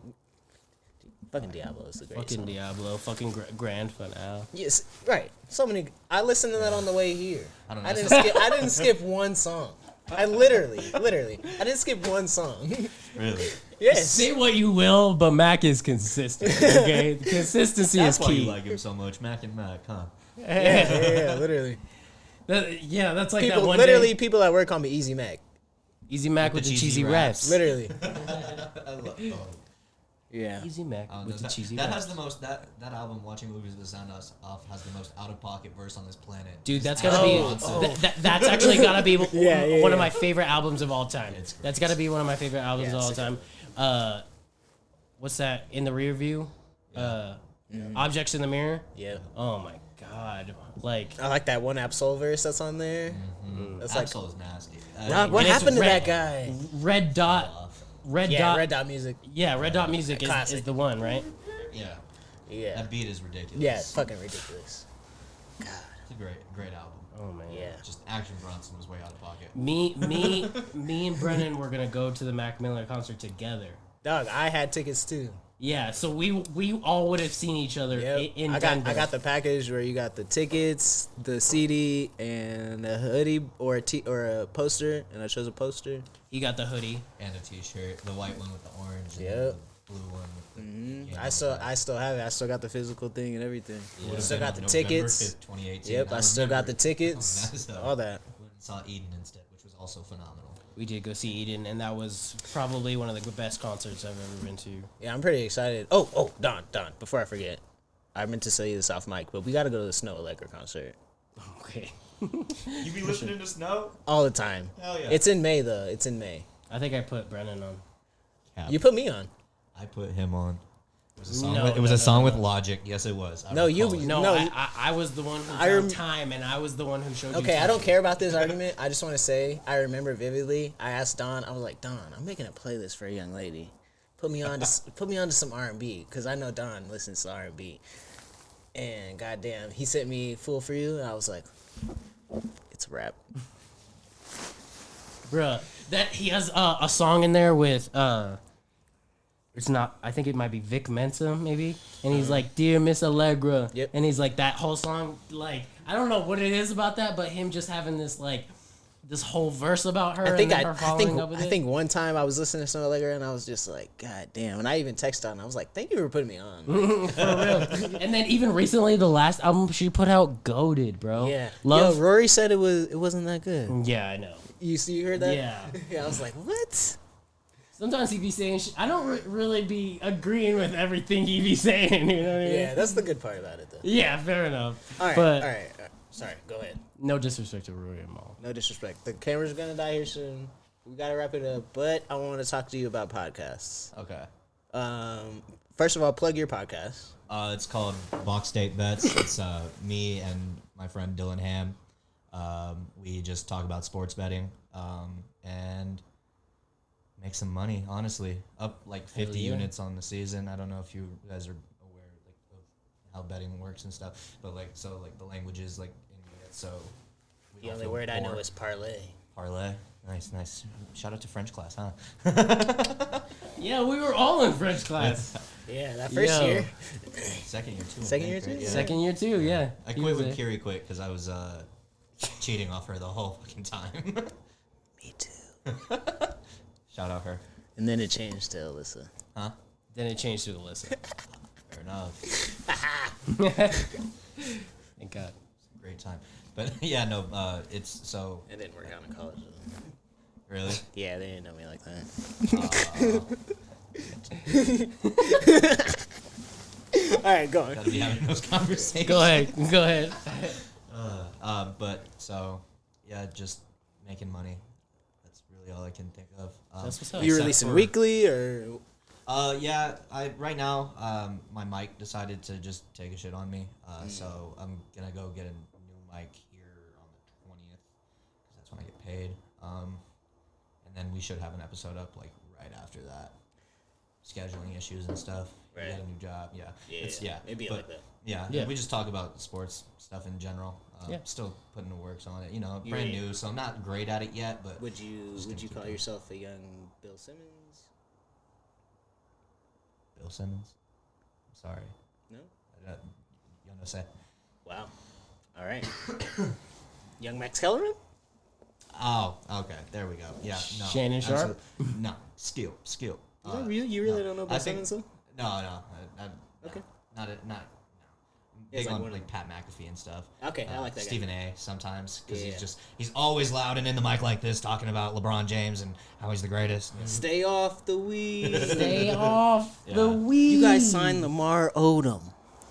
Fucking Diablo is the great Fucking song. Diablo. Fucking Grand Finale. Yes, right. So many. I listened to that on the way here. I don't know. I didn't skip one song. I literally, I didn't skip one song. Really? Yes. Say what you will, but Mac is consistent. Okay, consistency That's is why key. you like him so much. Mac and Mac, huh? Yeah, literally. That's like People, that one literally, day. people at work call me Easy Mac. Easy Mac with the cheesy raps. Literally. I love. Oh. Yeah. Easy Mac I don't with know. the cheesy That raps. has the most. That album, Watching Movies with the Sound Off, has the most out of pocket verse on this planet. Dude, that's Just gotta be Bronson. that's actually gotta be Yeah, one of yeah. my favorite albums of all time. It's great. That's gotta be one of my favorite albums Yeah, of all sick. time. What's that? In the Rear View? Objects in the Mirror? Yeah. Oh my god. Like I like that one Absol verse that's on there. That's like, Absol is nasty. Rob, what and it's happened to red- that guy? Red Dot Red Yeah, Dot Red Dot Music. Yeah, Red Dot Music is Classic. the one, right? Yeah, Yeah. that beat is ridiculous. Yeah, it's fucking ridiculous. It's a great album. Oh man. Yeah. Just Action Bronson was way out of pocket. Me and Brennan were gonna go to the Mac Miller concert together. Dog, I had tickets too. Yeah, so we all would have seen each other Yep. in I Denver. got the package where you got the tickets, the CD, and a hoodie or a poster, and I chose a poster. He got the hoodie. And a T-shirt, the white one with the orange, and Yep. the blue one with the. I still have it. I still got the physical thing and everything. Yeah. Still got the November tickets. 5th, 2018. Yep, I still got the remember tickets. that. All that. Went and saw Eden instead, which was also phenomenal. We did go see Eden, and that was probably one of the best concerts I've ever been to. Yeah, I'm pretty excited. Oh, Don, before I forget. I meant to say this off mic, but we got to go to the Snow Allegra concert. Okay. You be listening to Snow? All the time. Hell yeah. It's in May, though. It's in May. I think I put Brennan on. You put me on. I put him on. It was a song. No, with, it was no, a no, song no, with no. Logic. Yes, it was. I No, you- recall it. No, No, I was the one who I found rem- time, and I was the one who showed you Okay, time. I don't care about this argument. I just want to say I remember vividly. I asked Don. I was like, Don, I'm making a playlist for a young lady. Put me on to some R&B, because I know Don listens to R&B. And goddamn, he sent me "Fool for You," and I was like, it's a rap. Bruh, that he has a song in there with it's not, I think it might be Vic Mensa maybe, and he's like, "Dear Miss Allegra," Yep. and he's like, that whole song, like, I don't know what it is about that, but him just having this this whole verse about her. I think and then her following up with I it. think one time I was listening to some Allegra and I was just like, God damn. And I even texted on. I was like, thank you for putting me on. For real. And then even recently, the last album she put out, goated, bro. Yeah. Love. Yo, Rory said it wasn't that good. Yeah, I know. You heard that? Yeah. Yeah. I was like, what? Sometimes he be saying I don't really be agreeing with everything he be saying. You know what I mean? Yeah, that's the good part about it, though. Yeah, fair enough. All right. But All right. Sorry. Go ahead. no disrespect to Rory and Mal. No disrespect. The camera's gonna die here soon. We gotta wrap it up. But I want to talk to you about podcasts. Okay. First of all, plug your podcast. It's called Box State Bets. It's me and my friend Dylan Ham. We just talk about sports betting and make some money. Honestly, up like 50 units on the season. I don't know if you guys are aware like of how betting works and stuff, but like the languages like in units. So we The don't only feel word I know bored. is parlay. Parlay. Nice. Shout out to French class, huh? Yeah, we were all in French class. Yeah, that first Yo. year. Second year too. I Second think, year too? right? Yeah. Second year too, yeah. I He quit was with a- Kiri quick because I was cheating off her the whole fucking time. Me too. Shout out her. And then it changed to Alyssa. Huh? Then it changed to Alyssa. Fair enough. Thank God. Great time. But yeah, no, it's so It didn't work out in college. Though. really. Yeah, they didn't know me like that. All right, go on. Gotta be having those conversations. Go ahead. But so yeah, just making money. That's really all I can think of. That's what's up. You except releasing for- weekly or? Yeah, right now, my mic decided to just take a shit on me. So I'm gonna go get a new mic here on the 20th because that's when I get paid. And then we should have an episode up like right after that. Scheduling issues and stuff. Right. We got a new job. Yeah. Maybe but, like that. Yeah. Yeah. We just talk about sports stuff in general. Yeah. Still putting the works on it. You know, You brand ain't- new, so I'm not great at it yet. But Would you Just gonna keep call going. yourself a young Bill Simmons? Bill Simmons. I'm sorry. No. You know, say. Wow. All right. Young Max Kellerman? Oh, okay. There we go. Yeah, no. Shannon Sharp? absolutely- No, skill. You really no. don't know I Bill think- Simmons though? No. Okay. Not. No. Yeah, it's Big like on one of like Pat McAfee and stuff. Okay, I like that guy. Stephen A. sometimes because Yeah. he's always loud and in the mic like this talking about LeBron James and how he's the greatest. Stay off the weed. Stay off the Yeah. weed. You guys signed Lamar Odom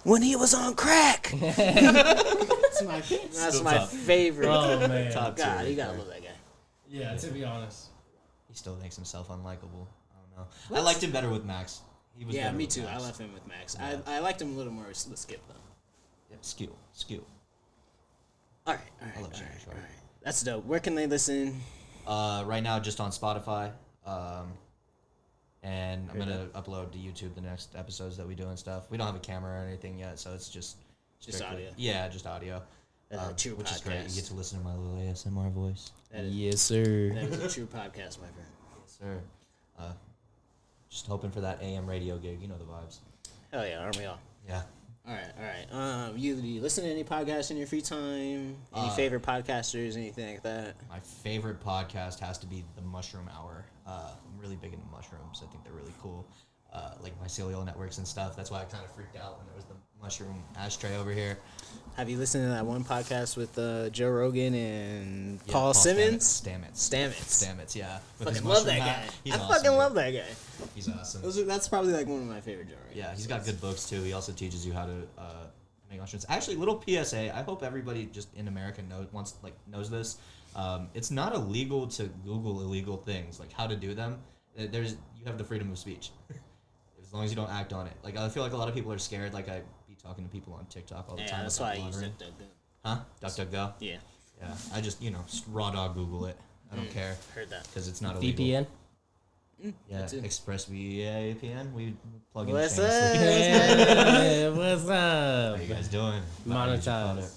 when he was on crack. That's my Still my tough. favorite. Oh man. Top tier God, right you gotta there. love that guy. Yeah, to be honest. He still makes himself unlikable. I don't know. I liked him better with Max. He was Yeah, better me with too. Max. I left him with Max. Yeah. I liked him a little more with Skip though. Yeah, skill. All right. I love Shannon Sharp. That's dope. Where can they listen? Right now, just on Spotify. And I'm gonna upload to YouTube the next episodes that we do and stuff. We don't have a camera or anything yet, so it's just strictly- audio. Yeah, just audio. That's a true Which is great. podcast. You get to listen to my little ASMR voice. That is, Yes, sir. that is a true podcast, my friend. Yes, sir. Just hoping for that AM radio gig. You know the vibes. Hell yeah, aren't we all? Yeah. All right. You listen to any podcasts in your free time? Any favorite podcasters? Anything like that? My favorite podcast has to be the Mushroom Hour. I'm really big into mushrooms. I think they're really cool. Like mycelial networks and stuff. That's why I kind of freaked out when there was the mushroom ashtray over here. Have you listened to that one podcast with Joe Rogan and Yeah, Paul Simmons? Stamets, yeah. With his Fucking love that mushroom guy. hat. He's I awesome, fucking dude. love that guy. He's awesome. That's probably like one of my favorite Joe Rogan. Yeah, he's got good books too. He also teaches you how to make mushrooms. Actually, little PSA. I hope everybody just in America knows this. It's not illegal to Google illegal things, like how to do them. You have the freedom of speech, as long as you don't act on it. Like I feel like a lot of people are scared. Like I be talking to people on TikTok all the time. Yeah, that's about why I use laundering. DuckDuckGo. Huh? DuckDuckGo. Yeah, Yeah, I just raw dog Google it. I don't care heard that. because it's not illegal. VPN. Yeah, too. ExpressVPN. We plug in What's shamelessly. Hey, what's up? How you guys doing? Monetize.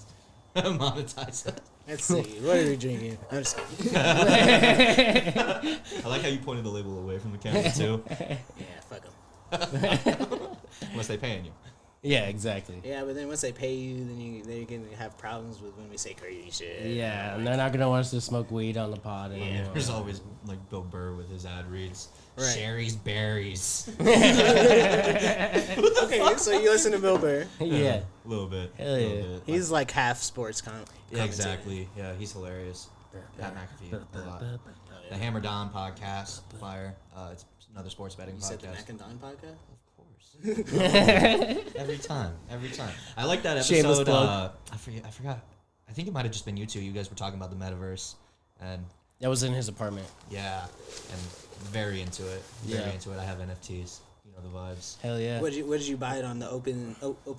Monetize. Let's see. What are we drinking? I'm just kidding. I like how you pointed the label away from the camera too. Yeah, fuck them. Unless they paying you. Yeah, exactly. Yeah, but then once they pay you, then they're gonna have problems with when we say crazy shit. Yeah, and they're not gonna want us to smoke weed on the pod anymore. There's always like Bill Burr with his ad reads. Right. Sherry's berries. Okay, so you listen to Bill Burr. Yeah. A little bit. Hell yeah. He's like half sports Yeah, exactly. Yeah, he's hilarious. Pat McAfee, a lot. The Hammer Don podcast, fire. It's another sports betting You podcast. said the Mac and Don podcast? Of course. every time. I like that Shameless episode. plug. I forgot. I think it might have just been you two. You guys were talking about the metaverse, and That was in his apartment. yeah, and very into it. Yeah. I have NFTs. You know the vibes. Hell yeah. What did you buy it on the open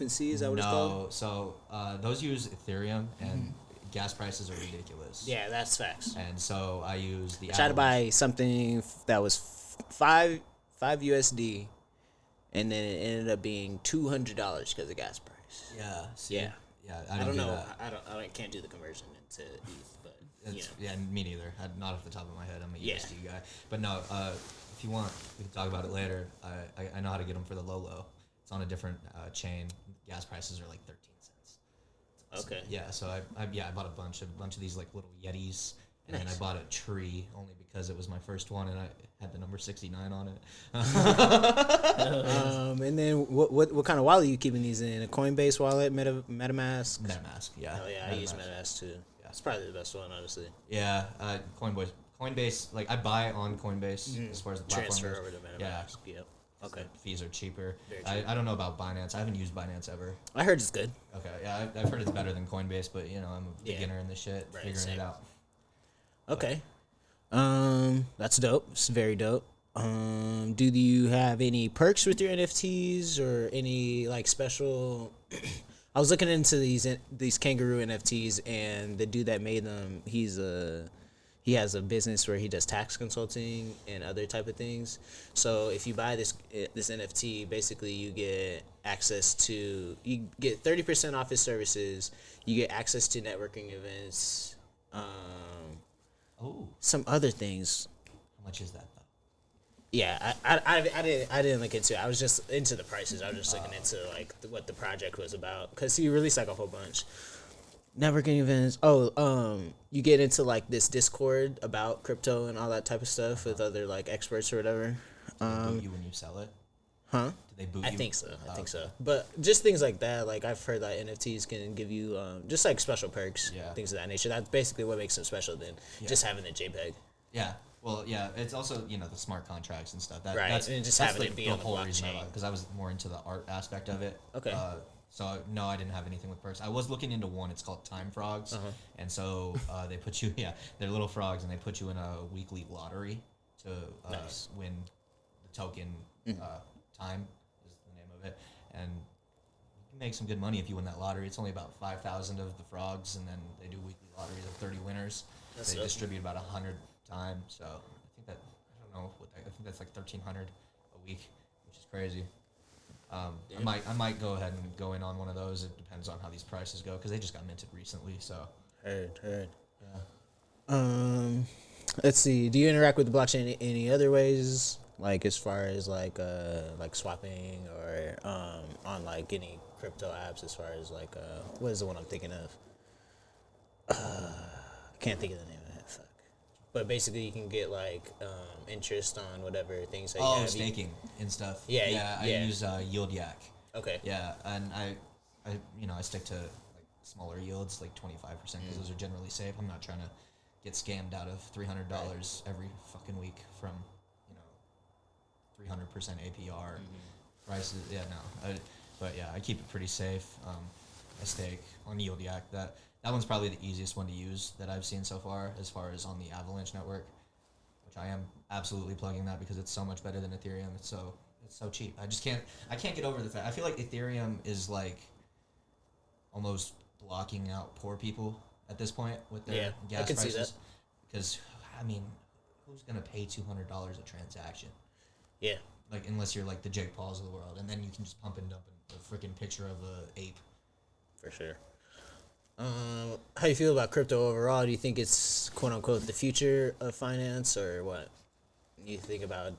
sea? Is that what it's called? No, so those use Ethereum, and gas prices are ridiculous. Yeah, that's facts. And so I use the. I tried to buy something that was five USD, and then it ended up being $200 because of gas price. Yeah. See? Yeah. Yeah. I don't know. That. I can't do the conversion into ETH, but Yeah, me neither. Not off the top of my head. I'm a Yeah. USD guy. But no, if you want, we can talk about it later. I know how to get them for the low. It's on a different chain. Gas prices are like 13 cents. Okay. Yeah, so I bought a bunch of these like little Yetis, and then I bought a tree only because it was my first one, and I had the number 69 on it. And then what kind of wallet are you keeping these in? A Coinbase wallet, MetaMask? MetaMask, yeah. Oh yeah, I use MetaMask too. Yeah, it's probably the best one, honestly. Yeah, Coinbase, like I buy on Coinbase as far as the platform Transfer goes. over to MetaMask. Yeah. Yep. Okay. The fees are cheaper. Very cheap. I don't know about Binance. I haven't used Binance ever. I heard it's good. Okay, yeah, I've heard it's better than Coinbase, but you know, I'm a beginner in this shit, Right, figuring same. it out. Okay. That's dope. It's very dope. Do you have any perks with your NFTs or any like special? I was looking into these kangaroo NFTs, and the dude that made them, he has a business where he does tax consulting and other type of things. So if you buy this NFT, basically you get 30% off his services. You get access to networking events. Oh, Some other things. how much is that though? Yeah, I didn't look into it. I was just into the prices. I was just looking into like what the project was about, because he released like a whole bunch. Networking events. You get into like this Discord about crypto and all that type of stuff with other like experts or whatever. Do they boot you when you sell it? Huh? Do they boot you? I think so. But just things like that. Like I've heard that NFTs can give you just like special perks, things of that nature. That's basically what makes them special. Then just having the JPEG. Yeah. Well, yeah. It's also the smart contracts and stuff. Right, That's, and just that's having it be on the whole reason blockchain. because I was more into the art aspect of it. Okay. So no, I didn't have anything with perks. I was looking into one. It's called Time Frogs, and so they put you. Yeah, they're little frogs, and they put you in a weekly lottery to win the token. Time is the name of it, and you can make some good money if you win that lottery. It's only about 5,000 of the frogs, and then they do weekly lotteries of 30 winners. They distribute about 100 times. So I think that I think that's like 1,300 a week, which is crazy. I might go ahead and go in on one of those. It depends on how these prices go because they just got minted recently. So Heard. yeah. Let's see. Do you interact with the blockchain any other ways? Like as far as like swapping or on like any crypto apps? As far as like what is the one I'm thinking of? I can't think of the name of it. Fuck. But basically, you can get like interest on whatever things that you have. Staking and stuff. Yeah, I use Yield Yak. Okay. Yeah, and I stick to like smaller yields, like 25%, because those are generally safe. I'm not trying to get scammed out of $300 every fucking week from 300% APR prices. Yeah, no. But yeah, I keep it pretty safe. I stake on Yield Yak. That one's probably the easiest one to use that I've seen so far, as far as on the Avalanche network, which I am absolutely plugging that because it's so much better than Ethereum. It's so cheap. I can't get over the fact. I feel like Ethereum is like almost blocking out poor people at this point with their gas I can prices. see that. Because I mean, who's gonna pay $200 a transaction? Yeah. Like unless you're like the Jake Pauls of the world, and then you can just pump and dump a freaking picture of a ape. For sure. How you feel about crypto overall? Do you think it's quote unquote the future of finance or what? you think about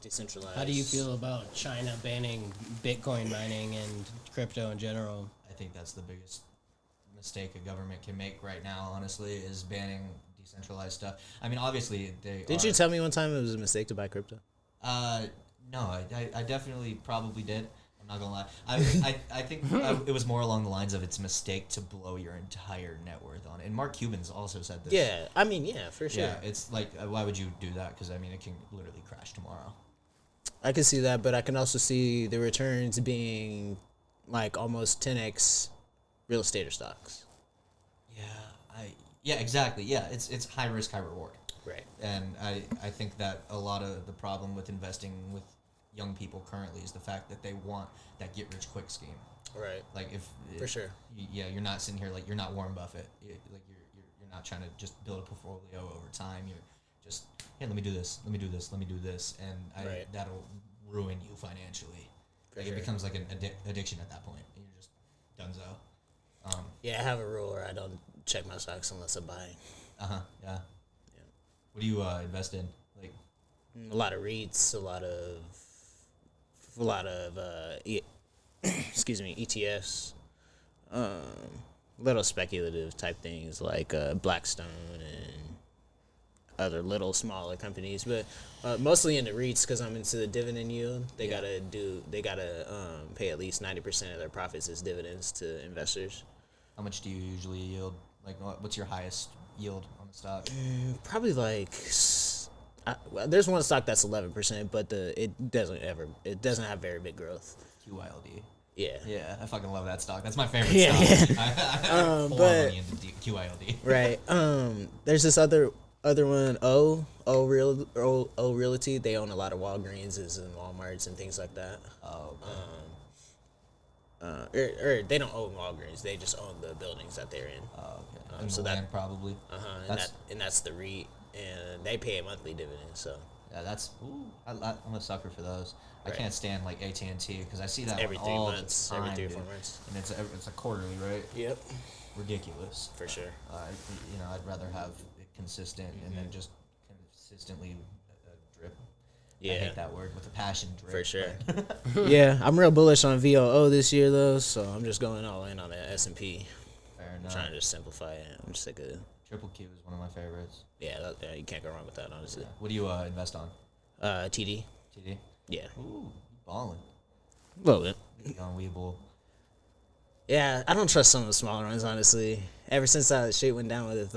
decentralized. How do you feel about China banning Bitcoin mining and crypto in general? I think that's the biggest mistake a government can make right now, honestly, is banning decentralized stuff. I mean, obviously, Didn't you tell me one time it was a mistake to buy crypto? No, I definitely probably did. I'm not gonna lie. I think it was more along the lines of it's a mistake to blow your entire net worth on it. And Mark Cuban's also said this. Yeah, I mean, yeah, for sure. Yeah, it's like, why would you do that? Because, I mean, it can literally crash tomorrow. I can see that, but I can also see the returns being like almost 10x real estate or stocks. Yeah, exactly. Yeah, it's high risk, high reward. Right. And I think that a lot of the problem with investing with young people currently is the fact that they want that get rich quick scheme. Right. Like For sure. You're not sitting here like you're not Warren Buffett. You're not trying to just build a portfolio over time. You're just, hey, let me do this, and that'll ruin you financially. Like it becomes like an addiction at that point. You're just donezo. Yeah, I have a rule where I don't check my stocks unless I'm buying. Yeah. What do you invest in? Like a lot of REITs, a lot of excuse me, ETFs, little speculative type things like Blackstone and other little smaller companies, but mostly into REITs because I'm into the dividend yield. They gotta pay at least 90% of their profits as dividends to investors. How much do you usually yield? Like, what's your highest yield on the stock? Probably like, there's one stock that's 11%, but it doesn't have very big growth. QYLD. Yeah, I fucking love that stock. That's my favorite stock. I pour money into QYLD. Right. There's this other one, O Realty. They own a lot of Walgreens and Walmarts and things like that. Oh. Or they don't own Walgreens. They just own the buildings that they're in. Oh, okay. So land probably. And that's the REIT, and they pay a monthly dividend. So yeah, that's. I'm a sucker for those. Right. I can't stand like AT&T because I see that every 3 all months, the time, every 3 or dude. 4 months, and it's a quarterly, right? Yep, ridiculous for sure. I'd rather have it consistent and then just consistently drip. Yeah, I hate that word with a passion. Drip, for sure. Yeah, I'm real bullish on VOO this year though, so I'm just going all in on the S&P. Fair enough. Trying to just simplify it. I'm just sick of Triple Q is one of my favorites. Yeah, you can't go wrong with that, honestly. Yeah. What do you invest on? TD. TD? Yeah. Ooh, balling. A little bit. On Weeble. Yeah, I don't trust some of the smaller ones, honestly. Ever since that shit went down with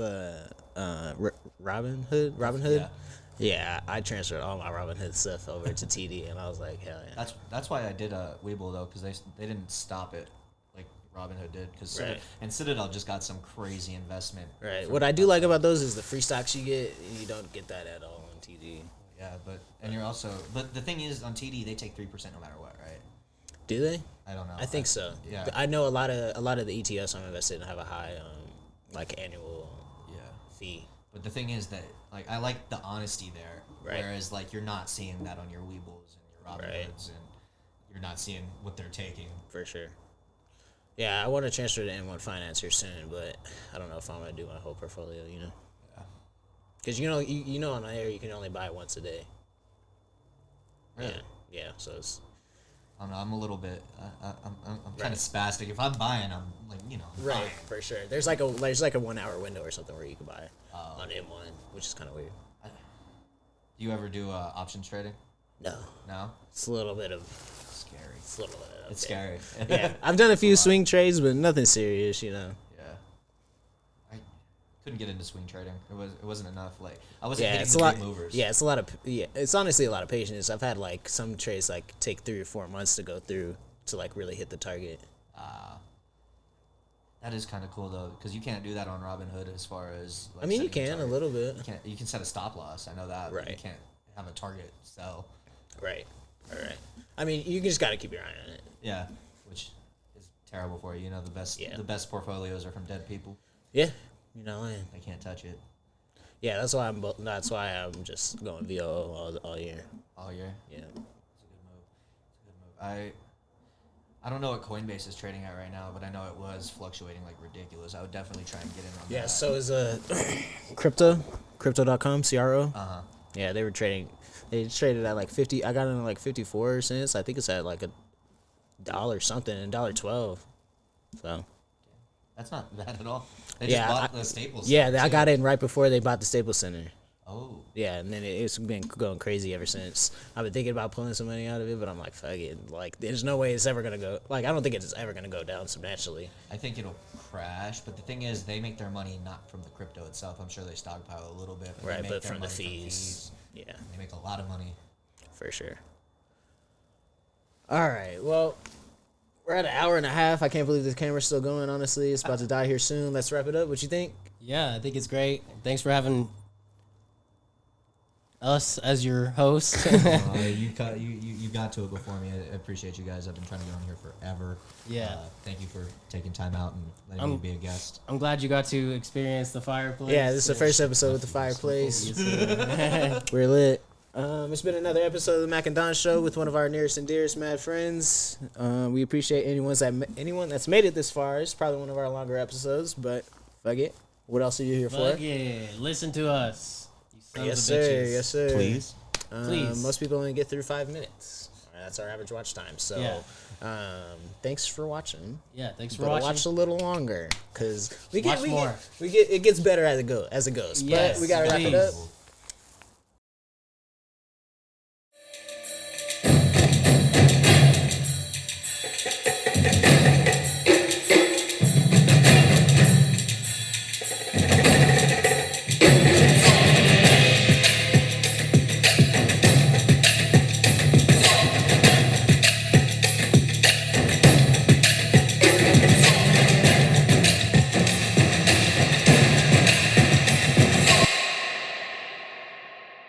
Robinhood. Yeah, I transferred all my Robinhood stuff over to TD, and I was like, hell yeah. That's why I did Weeble though, because they didn't stop it like Robinhood did, because Citadel just got some crazy investment. Right. What I do like about those is the free stocks you get. You don't get that at all on TD. Yeah, but the thing is on TD they take 3% no matter what, right? Do they? I don't know. I think so. Yeah. I know a lot of the ETFs I'm invested in have a high like annual fee. But the thing is that like I like the honesty there, right. Whereas like you're not seeing that on your Weebles and your Robinhoods, and you're not seeing what they're taking. For sure. Yeah, I want to transfer to M1 Finance here soon, but I don't know if I'm gonna do my whole portfolio. Yeah. Because you know on there you can only buy once a day. Really? Yeah. So it's. I don't know. I'm a little bit. I'm kind of spastic. If I'm buying, I'm like Right, buying. for sure. There's like a 1 hour window or something where you can buy on M1, which is kind of weird. Do you ever do options trading? No. No. It's a little bit of scary. It's a little bit. It's scary. Yeah, I've done a few swing trades, but nothing serious, Yeah. I couldn't get into swing trading. It wasn't enough. Like I wasn't hitting the big movers. Yeah, it's a lot of. Yeah, it's honestly a lot of patience. I've had like some trades like take 3 or 4 months to go through to like really hit the target. That is kind of cool though, because you can't do that on Robinhood as far as. Like, I mean, you can a little bit. You can set a stop loss. I know that. Right. But you can't have a target sell. Right. All right. I mean, you just got to keep your eye on it. Yeah, which is terrible for you. The best portfolios are from dead people. Yeah, you're not lying. They can't touch it. Yeah, that's why I'm just going VOO all year. All year. Yeah. It's a good move. I don't know what Coinbase is trading at right now, but I know it was fluctuating like ridiculous. I would definitely try and get in on that. Yeah, so is crypto.com, CRO. Yeah, they were trading. They traded at like 50. I got in at like 54 cents. I think it's at like $1 something, $1.12. So. That's not bad at all. They Yeah, just bought the Staples. Yeah, Center, I too. got in right before they bought the Staples Center. Oh. Yeah, and then it's been going crazy ever since. I've been thinking about pulling some money out of it, but I'm like, fuck it. Like, there's no way it's ever gonna go. Like, I don't think it's ever gonna go down substantially. I think it'll crash, but the thing is, they make their money not from the crypto itself. I'm sure they stockpile a little bit, but Right, they make but their from the money fees. Yeah, They make a lot of money. for sure. All right, well, we're at an hour and a half. I can't believe this camera's still going, honestly. It's about to die here soon. Let's wrap it up. What you think? Yeah, I think it's great. Thanks for having us as your host. You got to it before me. I appreciate you guys. I've been trying to get on here forever. Yeah. Thank you for taking time out and letting me be a guest. I'm glad you got to experience the fireplace. Yeah, this is the first episode with the fireplace. We're lit. It's been another episode of the Mac and Don Show with one of our nearest and dearest mad friends. We appreciate anyone that's made it this far. It's probably one of our longer episodes, but fuck it. What else are you here for? Fuck yeah. Listen to us. You sons Yes, of sir. bitches. Yes, sir. Please. Please. Most people only get through 5 minutes. That's our average watch time. So, Yeah. Thanks for watching. Yeah, thanks for But watching. watch a little longer, cause Watch more. it gets better as it goes. Yes, but we gotta wrap it up. please.